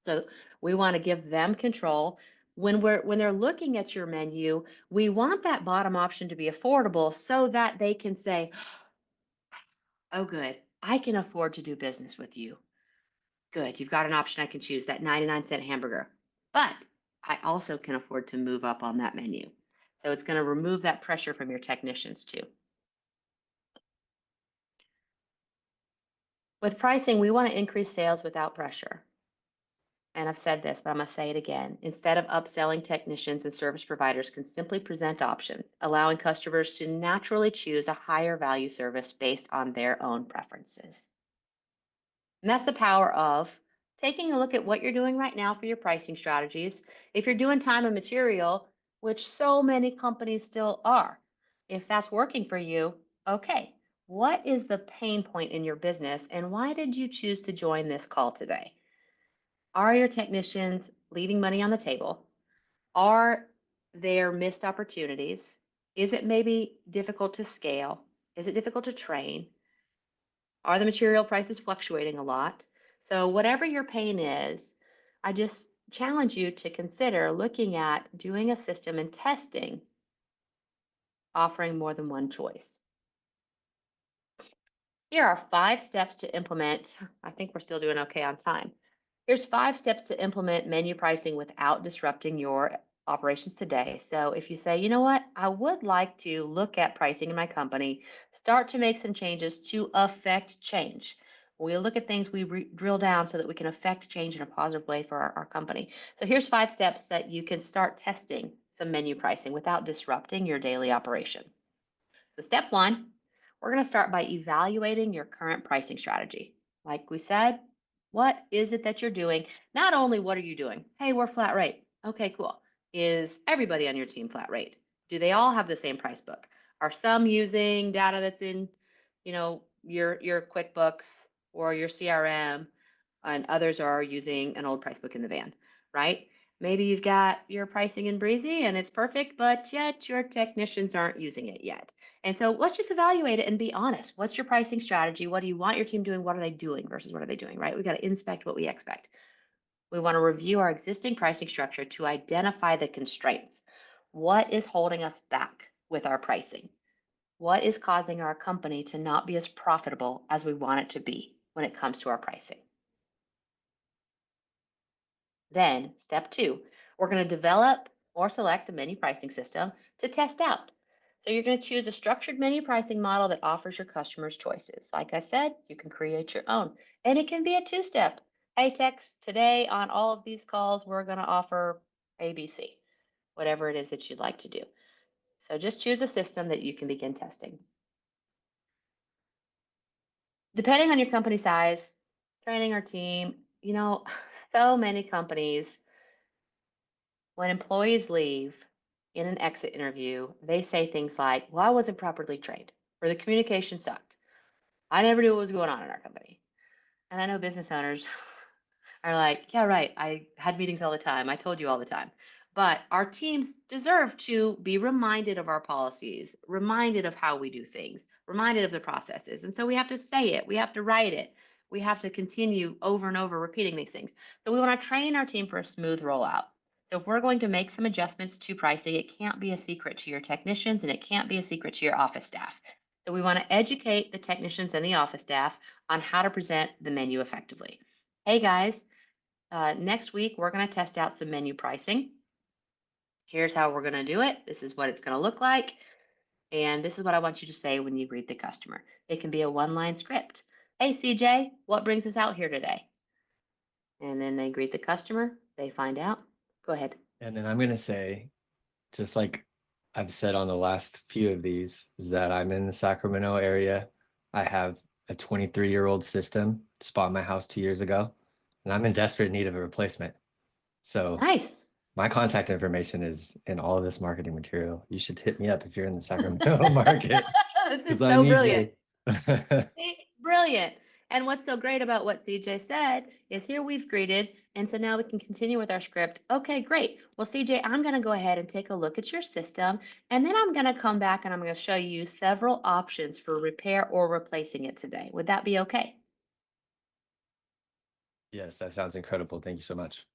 So we want to give them control. When they're looking at your menu, we want that bottom option to be affordable so that they can say, "Oh, good, I can afford to do business with you. Good, you've got an option I can choose, that 99-cent hamburger. But I also can afford to move up on that menu." So it's going to remove that pressure from your technicians too. With pricing, we want to increase sales without pressure. And I've said this, but I'm going to say it again. Instead of upselling, technicians and service providers can simply present options, allowing customers to naturally choose a higher value service based on their own preferences. And that's the power of taking a look at what you're doing right now for your pricing strategies. If you're doing time and material, which so many companies still are, if that's working for you, okay, what is the pain point in your business and why did you choose to join this call today? Are your technicians leaving money on the table? Are there missed opportunities? Is it maybe difficult to scale? Is it difficult to train? Are the material prices fluctuating a lot? So, whatever your pain is, I just challenge you to consider looking at doing a system and testing, offering more than one choice. Here are 5 steps to implement. I think we're still doing okay on time. Here's 5 steps to implement menu pricing without disrupting your operations today. So if you say, you know what, I would like to look at pricing in my company, start to make some changes to affect change. We look at things, we drill down so that we can affect change in a positive way for our company. So here's 5 steps that you can start testing some menu pricing without disrupting your daily operation. So step 1, we're going to start by evaluating your current pricing strategy. Like we said, what is it that you're doing? Not only what are you doing? Hey, we're flat rate. Okay, cool. Is everybody on your team flat rate? Do they all have the same price book? Are some using data that's in, your QuickBooks or your CRM, and others are using an old price book in the van, right? Maybe you've got your pricing in Breezy and it's perfect, but yet your technicians aren't using it yet. And so let's just evaluate it and be honest. What's your pricing strategy? What do you want your team doing? What are they doing versus what are they doing, right? We got to inspect what we expect. We want to review our existing pricing structure to identify the constraints. What is holding us back with our pricing? What is causing our company to not be as profitable as we want it to be when it comes to our pricing? Then, step 2, we're going to develop or select a menu pricing system to test out. So you're going to choose a structured menu pricing model that offers your customers choices. Like I said, you can create your own, and it can be a 2-step. Hey, Tex, today on all of these calls, we're going to offer ABC, whatever it is that you'd like to do. So just choose a system that you can begin testing. Depending on your company size, training our team, so many companies, when employees leave in an exit interview, they say things like, well, I wasn't properly trained, or the communication sucked. I never knew what was going on in our company. And I know business owners are like, yeah, right. I had meetings all the time. I told you all the time. But our teams deserve to be reminded of our policies, reminded of how we do things, reminded of the processes. And so we have to say it, we have to write it, we have to continue over and over repeating these things. So we want to train our team for a smooth rollout. So if we're going to make some adjustments to pricing, it can't be a secret to your technicians and it can't be a secret to your office staff. So we want to educate the technicians and the office staff on how to present the menu effectively. Hey guys, next week we're going to test out some menu pricing. Here's how we're going to do it. This is what it's going to look like. And this is what I want you to say when you greet the customer. It can be a 1-line script. Hey, CJ, what brings us out here today? And then they greet the customer. They find out. Go ahead. And then I'm going to say, just like I've said on the last few of these, is that I'm in the Sacramento area. I have a 23-year-old system, bought my house 2 years ago, and I'm in desperate need of a replacement. So Nice. my contact information is in all of this marketing material. You should hit me up if you're in the Sacramento market, This is because I so need brilliant. you. Brilliant. And what's so great about what CJ said is here we've greeted, and so now we can continue with our script. Okay, great. Well, CJ, I'm going to go ahead and take a look at your system, and then I'm going to come back and I'm going to show you several options for repair or replacing it today. Would that be okay? Yes, that sounds incredible. Thank you so much.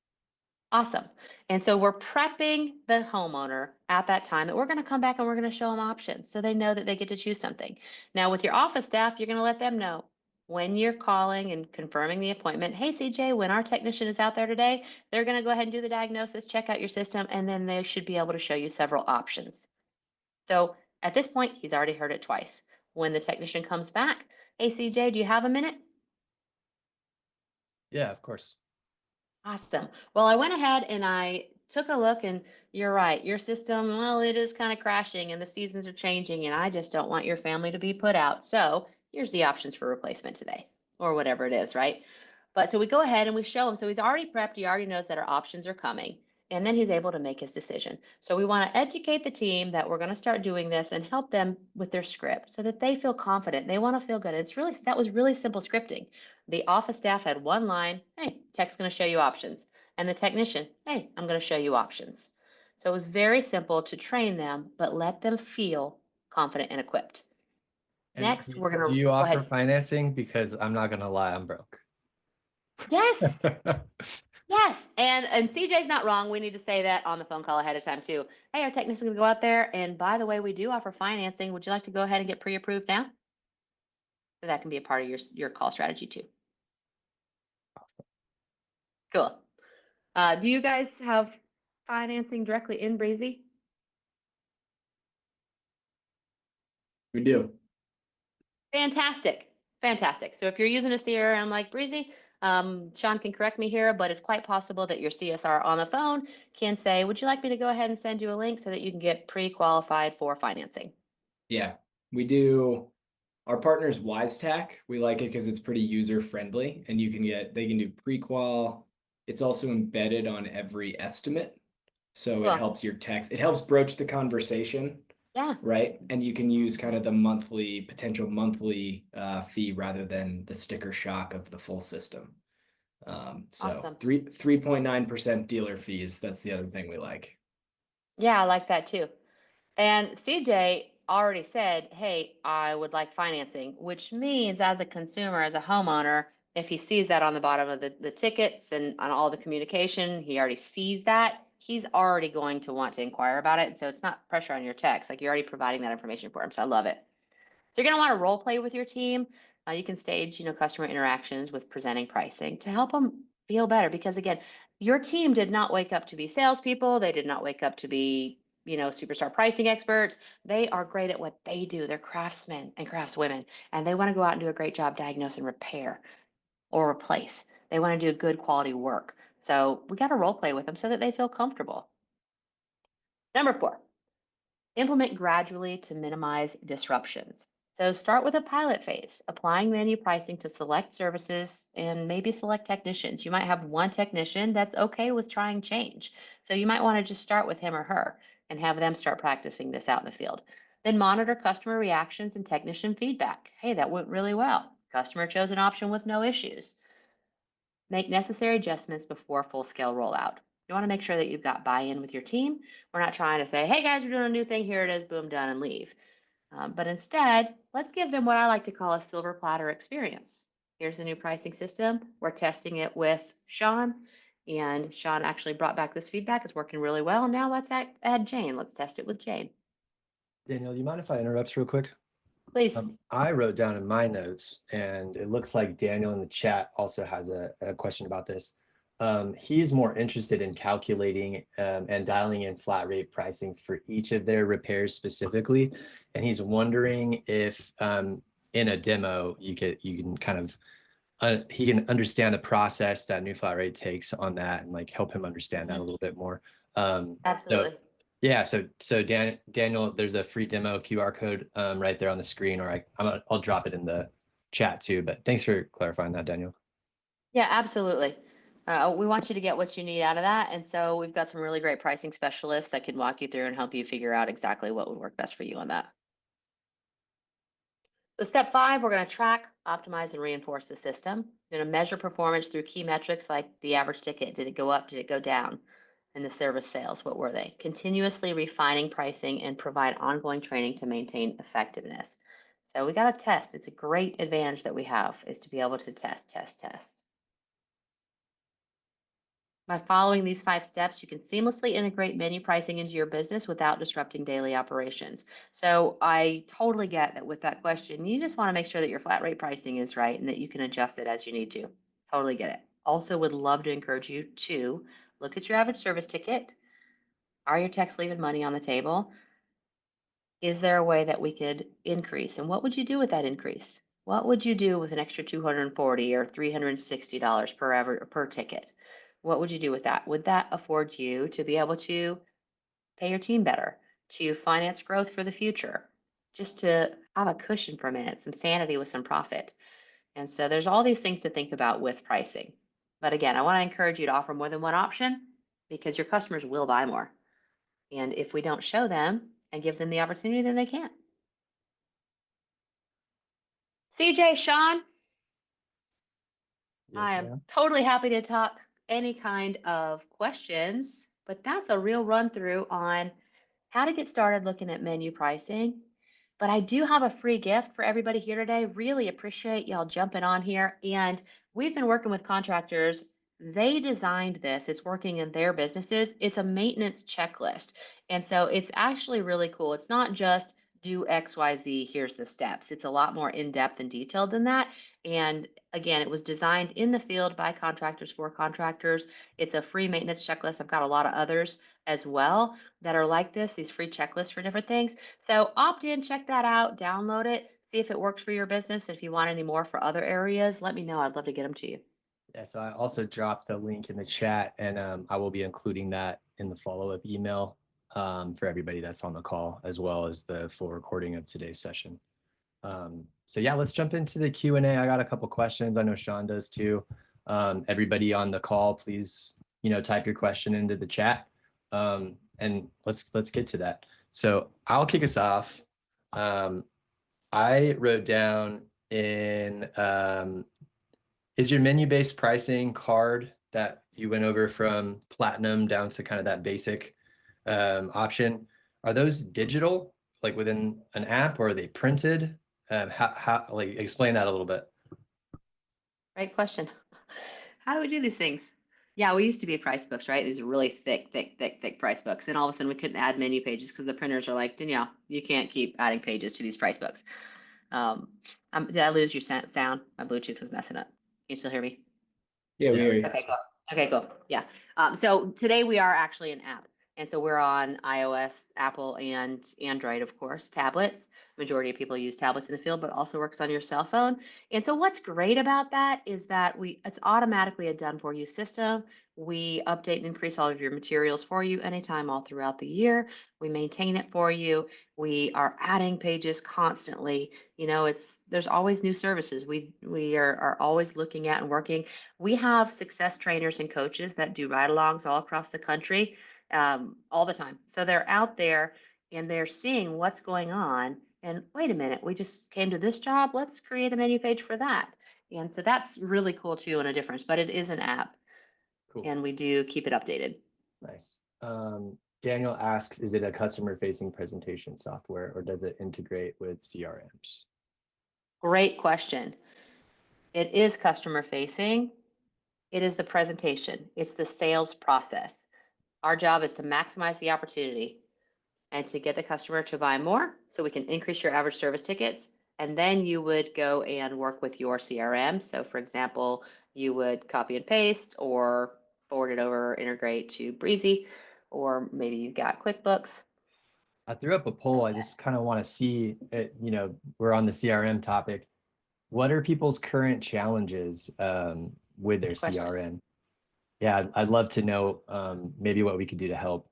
Awesome. And so we're prepping the homeowner at that time that we're going to come back and we're going to show them options so they know that they get to choose something. Now, with your office staff, you're going to let them know when you're calling and confirming the appointment. Hey, CJ, when our technician is out there today, they're going to go ahead and do the diagnosis, check out your system, and then they should be able to show you several options. So at this point, he's already heard it twice. When the technician comes back, hey, CJ, do you have a minute? Yeah, of course. Awesome. Well, I went ahead and I took a look, and you're right. Your system, well, it is kind of crashing and the seasons are changing, and I just don't want your family to be put out. So here's the options for replacement today, or whatever it is, right? But so we go ahead and we show him. So he's already prepped. He already knows that our options are coming. And then he's able to make his decision. So we want to educate the team that we're going to start doing this and help them with their script so that they feel confident. They want to feel good. That was really simple scripting. The office staff had 1 line, hey, tech's going to show you options. And the technician, hey, I'm going to show you options. So it was very simple to train them, but let them feel confident and equipped. And Next, we're going do to you go offer ahead. financing? Because I'm not going to lie, I'm broke. Yes, yes. And CJ's not wrong. We need to say that on the phone call ahead of time too. Hey, our technician's going to go out there. And by the way, we do offer financing. Would you like to go ahead and get pre-approved now? So that can be a part of your call strategy too. Cool. Do you guys have financing directly in Breezy? We do. Fantastic. Fantastic. So if you're using a CRM like Breezy, Sean can correct me here, but it's quite possible that your CSR on the phone can say, would you like me to go ahead and send you a link so that you can get pre-qualified for financing? Yeah, we do. Our partner's WiseTech. We like it because it's pretty user friendly, and they can do pre-qual. It's also embedded on every estimate. So it Cool. helps your text. It helps broach the conversation, Yeah. right? And you can use kind of the potential monthly fee rather than the sticker shock of the full system. So Awesome. 3.9% dealer fees. That's the other thing we like. Yeah, I like that too. And CJ already said, hey, I would like financing, which means as a consumer, as a homeowner, if he sees that on the bottom of the tickets and on all the communication, he already sees that, he's already going to want to inquire about it. So it's not pressure on your text, like you're already providing that information for him. So I love it. So you're going to want to role play with your team. You can stage, customer interactions with presenting pricing to help them feel better. Because again, your team did not wake up to be salespeople. They did not wake up to be, superstar pricing experts. They are great at what they do. They're craftsmen and craftswomen, and they want to go out and do a great job, diagnose and repair or replace. They want to do good quality work. So we got to role play with them so that they feel comfortable. Number 4, implement gradually to minimize disruptions. So start with a pilot phase, applying menu pricing to select services and maybe select technicians. You might have one technician that's okay with trying change. So you might want to just start with him or her and have them start practicing this out in the field. Then monitor customer reactions and technician feedback. Hey, that went really well. Customer chose an option with no issues. Make necessary adjustments before full-scale rollout. You want to make sure that you've got buy-in with your team. We're not trying to say, hey guys, we're doing a new thing, here it is, boom, done, and leave. But instead, let's give them what I like to call a silver platter experience. Here's the new pricing system. We're testing it with Sean, and Sean actually brought back this feedback. It's working really well. Now let's add Jane. Let's test it with Jane. Danielle, do you mind if I interrupt real quick? Please. I wrote down in my notes, and it looks like Daniel in the chat also has a question about this. He's more interested in calculating and dialing in flat rate pricing for each of their repairs specifically. And he's wondering if in a demo, you can kind of, he can understand the process that new flat rate takes on that and like help him understand that a little bit more. So Absolutely. yeah, so Daniel, there's a free demo QR code right there on the screen, or I'll drop it in the chat too. But thanks for clarifying that, Daniel. Yeah, absolutely. We want you to get what you need out of that. And so we've got some really great pricing specialists that can walk you through and help you figure out exactly what would work best for you on that. So step 5, we're going to track, optimize, and reinforce the system. We're going to measure performance through key metrics like the average ticket. Did it go up? Did it go down? And the service sales, what were they? Continuously refining pricing and provide ongoing training to maintain effectiveness. So we got to test. It's a great advantage that we have is to be able to test. By following these 5 steps, you can seamlessly integrate menu pricing into your business without disrupting daily operations. So I totally get that with that question. You just want to make sure that your flat rate pricing is right and that you can adjust it as you need to. Totally get it. Also would love to encourage you to look at your average service ticket. Are your techs leaving money on the table? Is there a way that we could increase? And what would you do with that increase? What would you do with an extra $240 or $360 per ticket? What would you do with that? Would that afford you to be able to pay your team better, to finance growth for the future, just to have a cushion for a minute, some sanity with some profit? And so there's all these things to think about with pricing. But again, I want to encourage you to offer more than one option because your customers will buy more. And if we don't show them and give them the opportunity, then they can't. CJ, Sean, Yes, I am ma'am. totally happy to talk any kind of questions, but that's a real run through on how to get started looking at menu pricing. But I do have a free gift for everybody here today. Really appreciate y'all jumping on here. And we've been working with contractors. They designed this, it's working in their businesses. It's a maintenance checklist. And so it's actually really cool. It's not just do XYZ, here's the steps. It's a lot more in depth and detailed than that. And again, it was designed in the field by contractors for contractors. It's a free maintenance checklist. I've got a lot of others, as well that are like this, these free checklists for different things. So opt in, check that out, download it, see if it works for your business. If you want any more for other areas, let me know. I'd love to get them to you. Yeah, so I also dropped the link in the chat, and I will be including that in the follow-up email for everybody that's on the call, as well as the full recording of today's session. So yeah, let's jump into the Q&A. I got a couple questions. I know Sean does too. Everybody on the call, please, type your question into the chat, and let's get to that. So I'll kick us off. I wrote down in is your menu-based pricing card that you went over from platinum down to kind of that basic option, are those digital, like within an app, or are they printed? How like explain that a little bit. Great question. How do we do these things? Yeah, we used to be price books, right? These are really thick price books. And all of a sudden we couldn't add menu pages because the printers are like, Danielle, you can't keep adding pages to these price books. Did I lose your sound? My Bluetooth was messing up. Can you still hear me? Yeah, we hear you. Okay, cool. Okay, cool. Yeah. So today we are actually an app. And so we're on iOS, Apple, and Android, of course, tablets. Majority of people use tablets in the field, but also works on your cell phone. And so what's great about that is that it's automatically a done for you system. We update and increase all of your materials for you anytime all throughout the year. We maintain it for you. We are adding pages constantly. There's always new services. We are always looking at and working. We have success trainers and coaches that do ride-alongs all across the country all the time. So they're out there and they're seeing what's going on. And wait a minute, we just came to this job. Let's create a menu page for that. And so that's really cool too, and a difference. But it is an app, Cool. and we do keep it updated. Nice. Daniel asks, is it a customer-facing presentation software, or does it integrate with CRMs? Great question. It is customer facing. It is the presentation. It's the sales process. Our job is to maximize the opportunity and to get the customer to buy more so we can increase your average service tickets. And then you would go and work with your CRM. So for example, you would copy and paste or forward it over, integrate to Breezy, or maybe you've got QuickBooks. I threw up a poll. I just kind of want to see it, we're on the CRM topic. What are people's current challenges with their CRM? Yeah, I'd love to know maybe what we could do to help.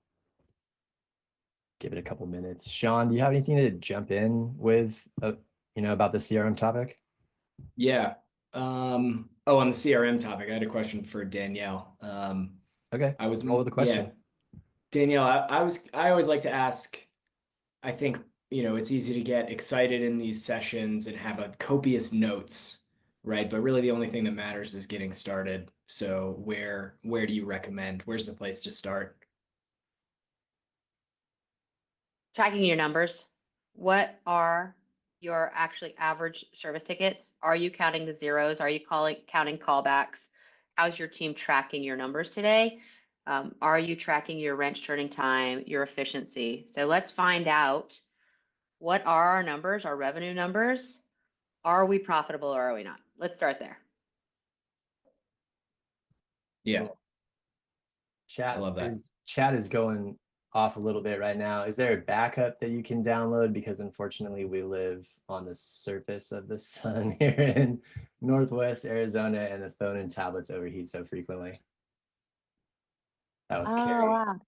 Give it a couple minutes. Sean, do you have anything to jump in with, about the CRM topic? Yeah. On the CRM topic, I had a question for Danielle. Okay. Roll with the question. Yeah. Danielle, I always like to ask, I think, it's easy to get excited in these sessions and have a copious notes, right? But really the only thing that matters is getting started. So where do you recommend? Where's the place to start? Tracking your numbers. What are your actually average service tickets? Are you counting the zeros? Are you counting callbacks? How's your team tracking your numbers today? Are you tracking your wrench turning time, your efficiency? So let's find out, what are our numbers, our revenue numbers? Are we profitable or are we not? Let's start there. Yeah. Chat, I love that. Chat is going off a little bit right now. Is there a backup that you can download? Because unfortunately we live on the surface of the sun here in Northwest Arizona, and the phone and tablets overheat so frequently. That was Carrie.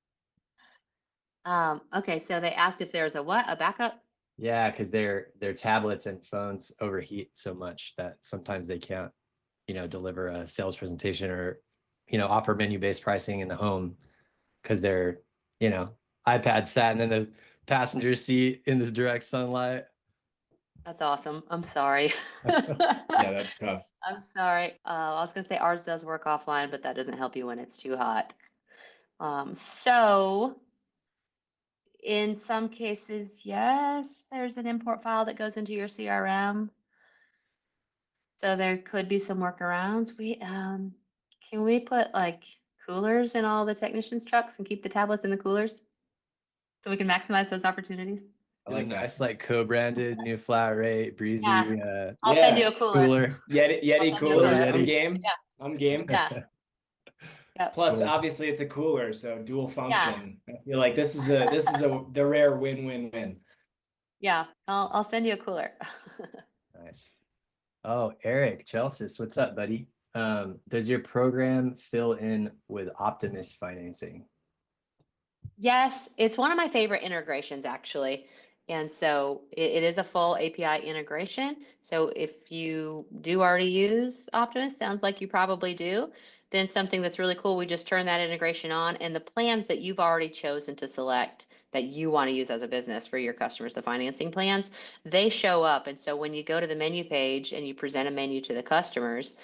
Wow. Okay, so they asked if there's a backup? Yeah, because their tablets and phones overheat so much that sometimes they can't, deliver a sales presentation or, offer menu-based pricing in the home because their, iPad sat in the passenger seat in this direct sunlight. That's awesome. I'm sorry. Yeah, that's tough. I'm sorry. I was gonna say ours does work offline, but that doesn't help you when it's too hot. So in some cases, yes, there's an import file that goes into your CRM. So there could be some workarounds. Can we put like coolers in all the technicians' trucks and keep the tablets in the coolers so we can maximize those opportunities? I like nice, like co-branded, new flat rate, Breezy. Yeah. I'll send you a cooler. Yeti coolers. I'm game. Yeah. I'm game. Yeah. Yep. Plus, Cool. obviously, it's a cooler, so dual Yeah. function. I feel like this is the rare win-win-win. Yeah. I'll send you a cooler. Nice. Oh, Eric, Chelsea, what's up, buddy? Does your program fill in with Optimus financing? Yes, it's one of my favorite integrations actually. And so it is a full API integration. So if you do already use Optimus, sounds like you probably do, then something that's really cool, we just turn that integration on and the plans that you've already chosen to select that you want to use as a business for your customers, the financing plans, they show up. And so when you go to the menu page and you present a menu to the customers,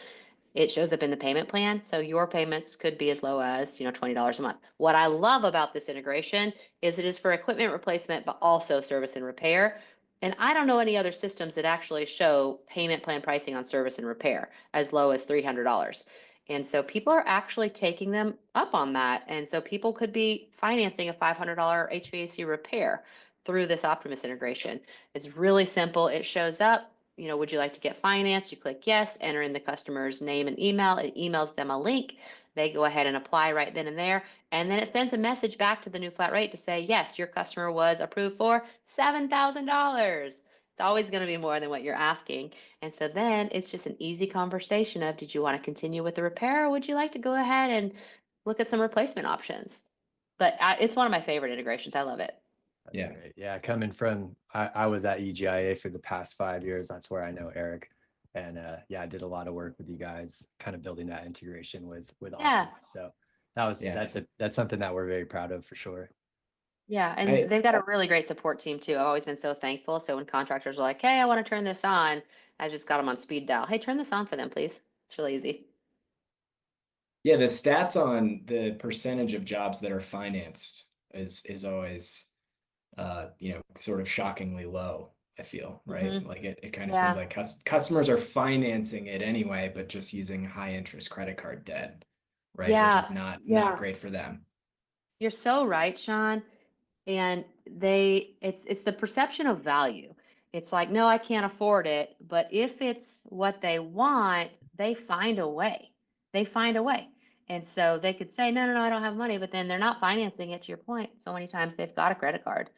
it shows up in the payment plan. So your payments could be as low as, $20 a month. What I love about this integration is it is for equipment replacement, but also service and repair. And I don't know any other systems that actually show payment plan pricing on service and repair as low as $300. And so people are actually taking them up on that. And so people could be financing a $500 HVAC repair through this Optimus integration. It's really simple. It shows up, would you like to get financed? You click yes, enter in the customer's name and email. It emails them a link. They go ahead and apply right then and there. And then it sends a message back to the new flat rate to say, yes, your customer was approved for $7,000. It's always going to be more than what you're asking. And so then it's just an easy conversation of, did you want to continue with the repair or would you like to go ahead and look at some replacement options? But it's one of my favorite integrations. I love it. That's Yeah. great. Yeah, coming from I was at EGIA for the past 5 years. That's where I know Eric. And yeah, I did a lot of work with you guys, kind of building that integration with Yeah. Optimus. So that's something that we're very proud of for sure. Yeah, and they've got a really great support team too. I've always been so thankful. So when contractors are like, "Hey, I want to turn this on," I just got them on speed dial. Hey, turn this on for them, please. It's really easy. Yeah, the stats on the percentage of jobs that are financed is always sort of shockingly low, I feel, right? Mm-hmm. Like it kind of seems Yeah. like customers are financing it anyway, but just using high interest credit card debt, right? Which Yeah. is not Yeah. great for them. You're so right, Sean. And it's the perception of value. It's like, no, I can't afford it. But if it's what they want, they find a way. They find a way. And so they could say, no, no, no, I don't have money, but then they're not financing it to your point. So many times they've got a credit card.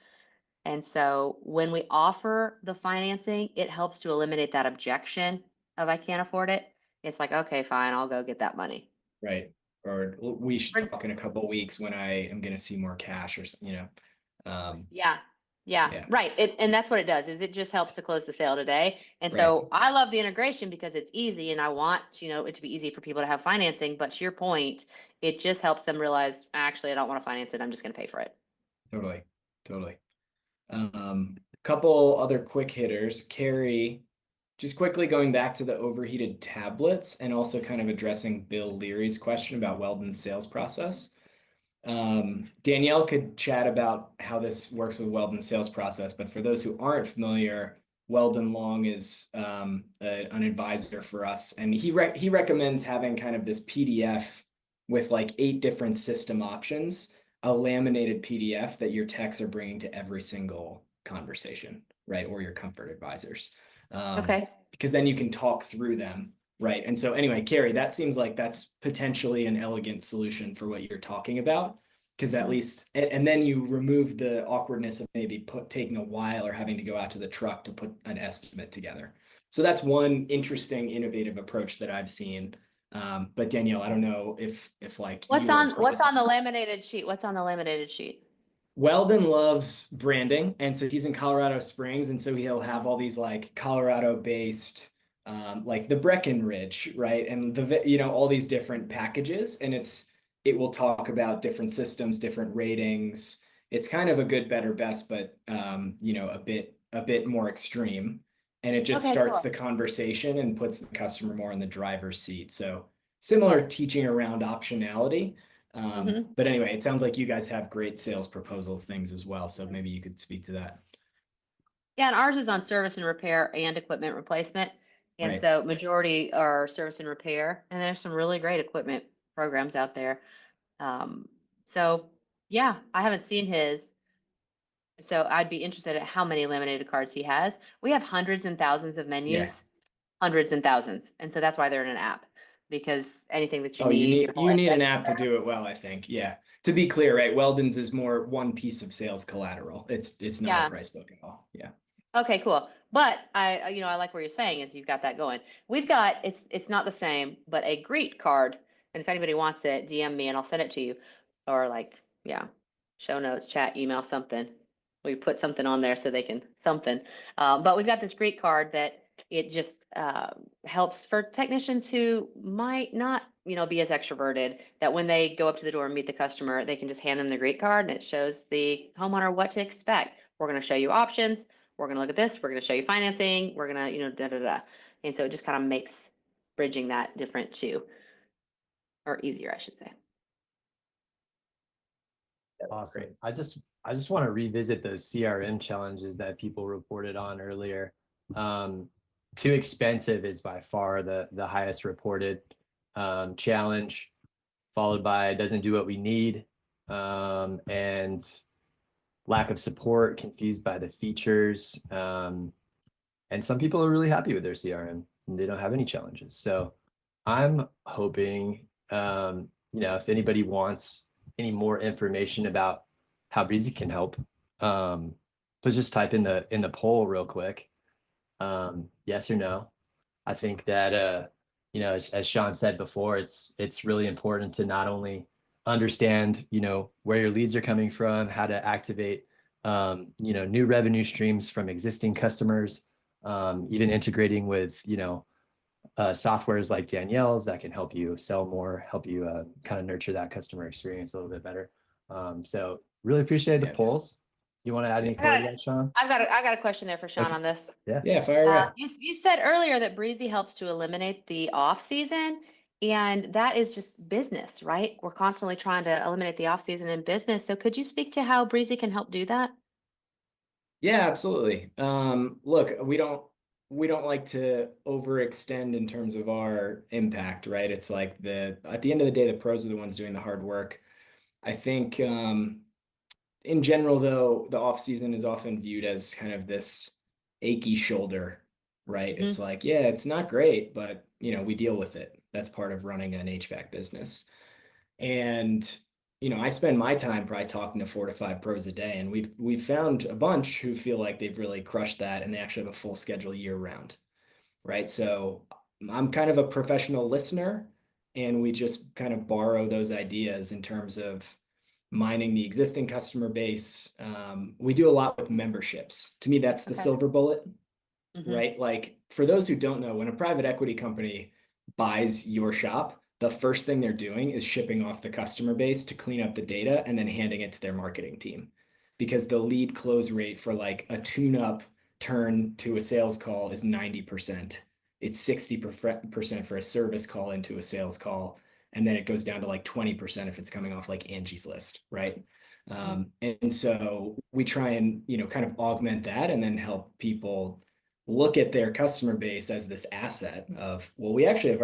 And so when we offer the financing, it helps to eliminate that objection of I can't afford it. It's like, okay, fine, I'll go get that money. Right. Or we should Or- talk in a couple of weeks when I am going to see more cash or, Yeah. Yeah, yeah, right. And that's what it does, is it just helps to close the sale today. And right. so I love the integration because it's easy and I want, it to be easy for people to have financing. But to your point, it just helps them realize, actually, I don't want to finance it. I'm just going to pay for it. Totally. Totally. Couple other quick hitters. Carrie, just quickly going back to the overheated tablets and also kind of addressing Bill Leary's question about Weldon's sales process. Danielle could chat about how this works with Weldon's sales process, but for those who aren't familiar, Weldon Long is an advisor for us, and he recommends having kind of this PDF with like 8 different system options, a laminated PDF that your techs are bringing to every single conversation, right? Or your comfort advisors. Okay. Because then you can talk through them, right? And so anyway, Carrie, that seems like that's potentially an elegant solution for what you're talking about. Because at least, and then you remove the awkwardness of maybe taking a while or having to go out to the truck to put an estimate together. So that's one interesting, innovative approach that I've seen. But Danielle, I don't know if like What's on the laminated sheet? What's on the laminated sheet? Weldon loves branding, and so he's in Colorado Springs, and so he'll have all these like Colorado-based, like the Breckenridge, right, and all these different packages, and it will talk about different systems, different ratings. It's kind of a good, better, best, but a bit more extreme, and it just starts the conversation and puts the customer more in the driver's seat. So similar teaching around optionality. But anyway, it sounds like you guys have great sales proposals things as well. So maybe you could speak to that. Yeah, and ours is on service and repair and equipment replacement. And so majority are service and repair, and there's some really great equipment programs out there. So yeah, I haven't seen his. So I'd be interested in how many laminated cards he has. We have hundreds and thousands of menus, hundreds and thousands. And so that's why they're in an app. because anything that you Oh, need, your whole you need an index. app to do it well, I think. Yeah. To be clear, right? Weldon's is more one piece of sales collateral. It's not Yeah. a price book at all. Yeah. Okay, cool. But I like what you're saying is you've got that going. We've got, it's not the same, but a greet card. And if anybody wants it, DM me and I'll send it to you. Or like, yeah, show notes, chat, email, something. We put something on there so they can something. But we've got this greet card that it just helps for technicians who might not, be as extroverted, that when they go up to the door and meet the customer, they can just hand them the greet card and it shows the homeowner what to expect. We're going to show you options. We're going to look at this. We're going to show you financing. We're going to, da, da, da. And so it just kind of makes bridging that different too, or easier, I should say. Awesome. I just want to revisit those CRM challenges that people reported on earlier. Too expensive is by far the highest reported challenge, followed by doesn't do what we need, and lack of support, confused by the features. And some people are really happy with their CRM and they don't have any challenges. So I'm hoping, if anybody wants any more information about how Breezy can help, please just type in the poll real quick. Yes or no. I think that as Sean said before, it's really important to not only understand, where your leads are coming from, how to activate new revenue streams from existing customers, even integrating with, softwares like Danielle's that can help you sell more, help you kind of nurture that customer experience a little bit better. So really appreciate the polls. You want to add any color to that, Sean? I got a question there for Sean on this. Yeah, fire away. You said earlier that Breezy helps to eliminate the off season, and that is just business, right? We're constantly trying to eliminate the off season in business. So could you speak to how Breezy can help do that? Yeah, absolutely. Look, we don't like to overextend in terms of our impact, right? It's like at the end of the day, the pros are the ones doing the hard work. I think in general, though, the off season is often viewed as kind of this achy shoulder, right? It's like, yeah, it's not great, but we deal with it. That's part of running an HVAC business. And I spend my time probably talking to 4 to 5 pros a day, and we've found a bunch who feel like they've really crushed that, and they actually have a full schedule year round, right? So I'm kind of a professional listener, and we just kind of borrow those ideas in terms of mining the existing customer base. We do a lot with memberships. To me, that's the silver bullet, right? Like for those who don't know, when a private equity company buys your shop, the first thing they're doing is shipping off the customer base to clean up the data and then handing it to their marketing team. Because the lead close rate for like a tune-up turn to a sales call is 90%. It's 60% for a service call into a sales call. And then it goes down to like 20% if it's coming off like Angie's List, right? And so we try and, kind of augment that and then help people look at their customer base as this asset of, well, we actually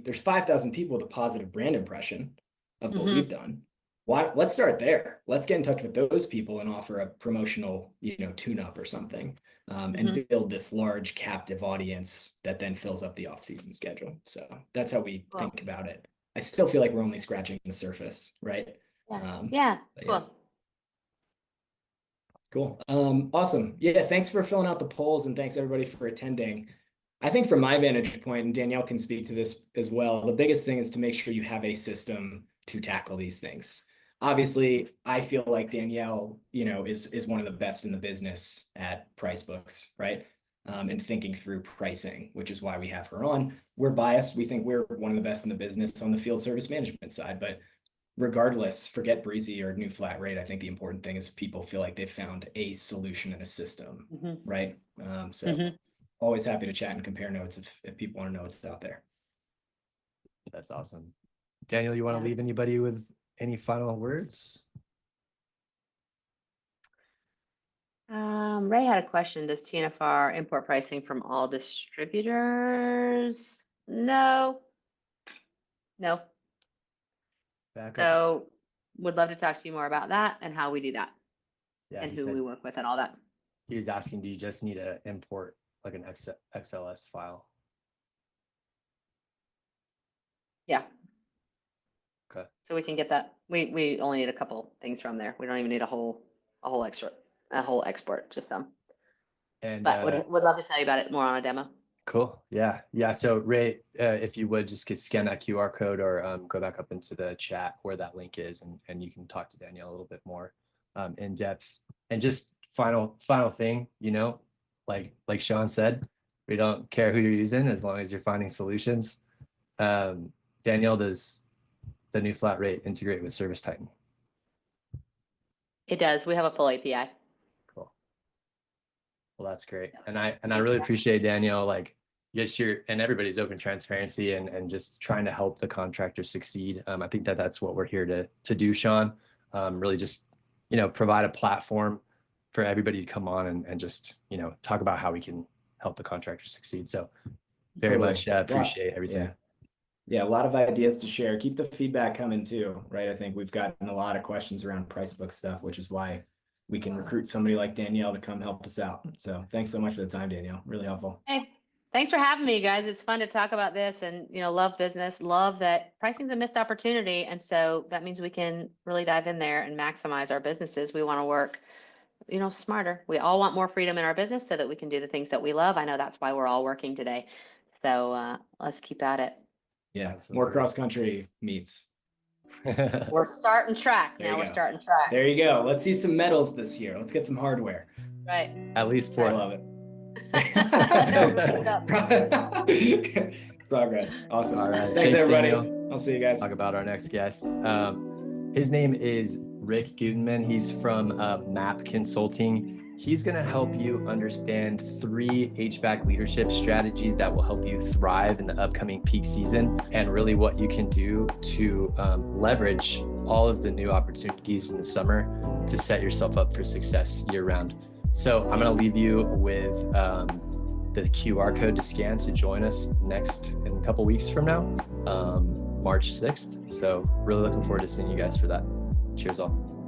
there's 5,000 people with a positive brand impression of what we've done. Let's start there. Let's get in touch with those people and offer a promotional, tune-up or something, and build this large captive audience that then fills up the off-season schedule. So that's how we think about it. I still feel like we're only scratching the surface, right? Yeah. Cool. Cool. Awesome. Yeah, thanks for filling out the polls and thanks everybody for attending. I think from my vantage point, and Danielle can speak to this as well, the biggest thing is to make sure you have a system to tackle these things. Obviously, I feel like Danielle, is one of the best in the business at price books, right? And thinking through pricing, which is why we have her on. We're biased. We think we're one of the best in the business on the field service management side, but regardless, forget Breezy or new flat rate. I think the important thing is people feel like they've found a solution and a system, right? So always happy to chat and compare notes if people want to know what's out there. That's awesome. Daniel, you want to leave anybody with any final words? Ray had a question. Does TNFR import pricing from all distributors? No. So would love to talk to you more about that and how we do that, and who we work with and all that. He was asking, do you just need to import like an XLS file? Yeah. Okay. So we can get that. We only need a couple things from there. We don't even need a whole export, just some. And But would love to tell you about it more on a demo. cool. Yeah. Yeah. So Ray, if you would just scan that QR code or go back up into the chat where that link is, and you can talk to Danielle a little bit more in depth. And just final thing, you know, like Sean said, we don't care who you're using as long as you're finding solutions. Danielle, does the new flat rate integrate with Service Titan? It does. We have a full API. Cool. Well, that's great. And I really appreciate, Danielle, like just and everybody's open transparency and just trying to help the contractor succeed. I think that's what we're here to do, Sean. Really just, you know, provide a platform for everybody to come on and just, you know, talk about how we can help the contractor succeed. So very much appreciate everything. Yeah, a lot of ideas to share. Keep the feedback coming too, right? I think we've gotten a lot of questions around price book stuff, which is why we can recruit somebody like Danielle to come help us out. So thanks so much for the time, Danielle. Really helpful. Hey, thanks for having me, guys. It's fun to talk about this and, you know, love business, love that pricing's a missed opportunity. And so that means we can really dive in there and maximize our businesses. We want to work, you know, smarter. We all want more freedom in our business so that we can do the things that we love. I know that's why we're all working today. So let's keep at it. Yeah, more cross-country meets. We're starting track. Now we're starting track. There you go. Let's see some medals this year. Let's get some hardware. Right. At least 4. I love it. Progress. Awesome. All right. Thanks everybody. Danielle. I'll see you guys. Talk about our next guest. His name is Rick Gudenman. He's from MAP Consulting. He's going to help you understand 3 HVAC leadership strategies that will help you thrive in the upcoming peak season, and really what you can do to leverage all of the new opportunities in the summer to set yourself up for success year round. So I'm going to leave you with the QR code to scan to join us next in a couple weeks from now, March 6th. So really looking forward to seeing you guys for that. Cheers all.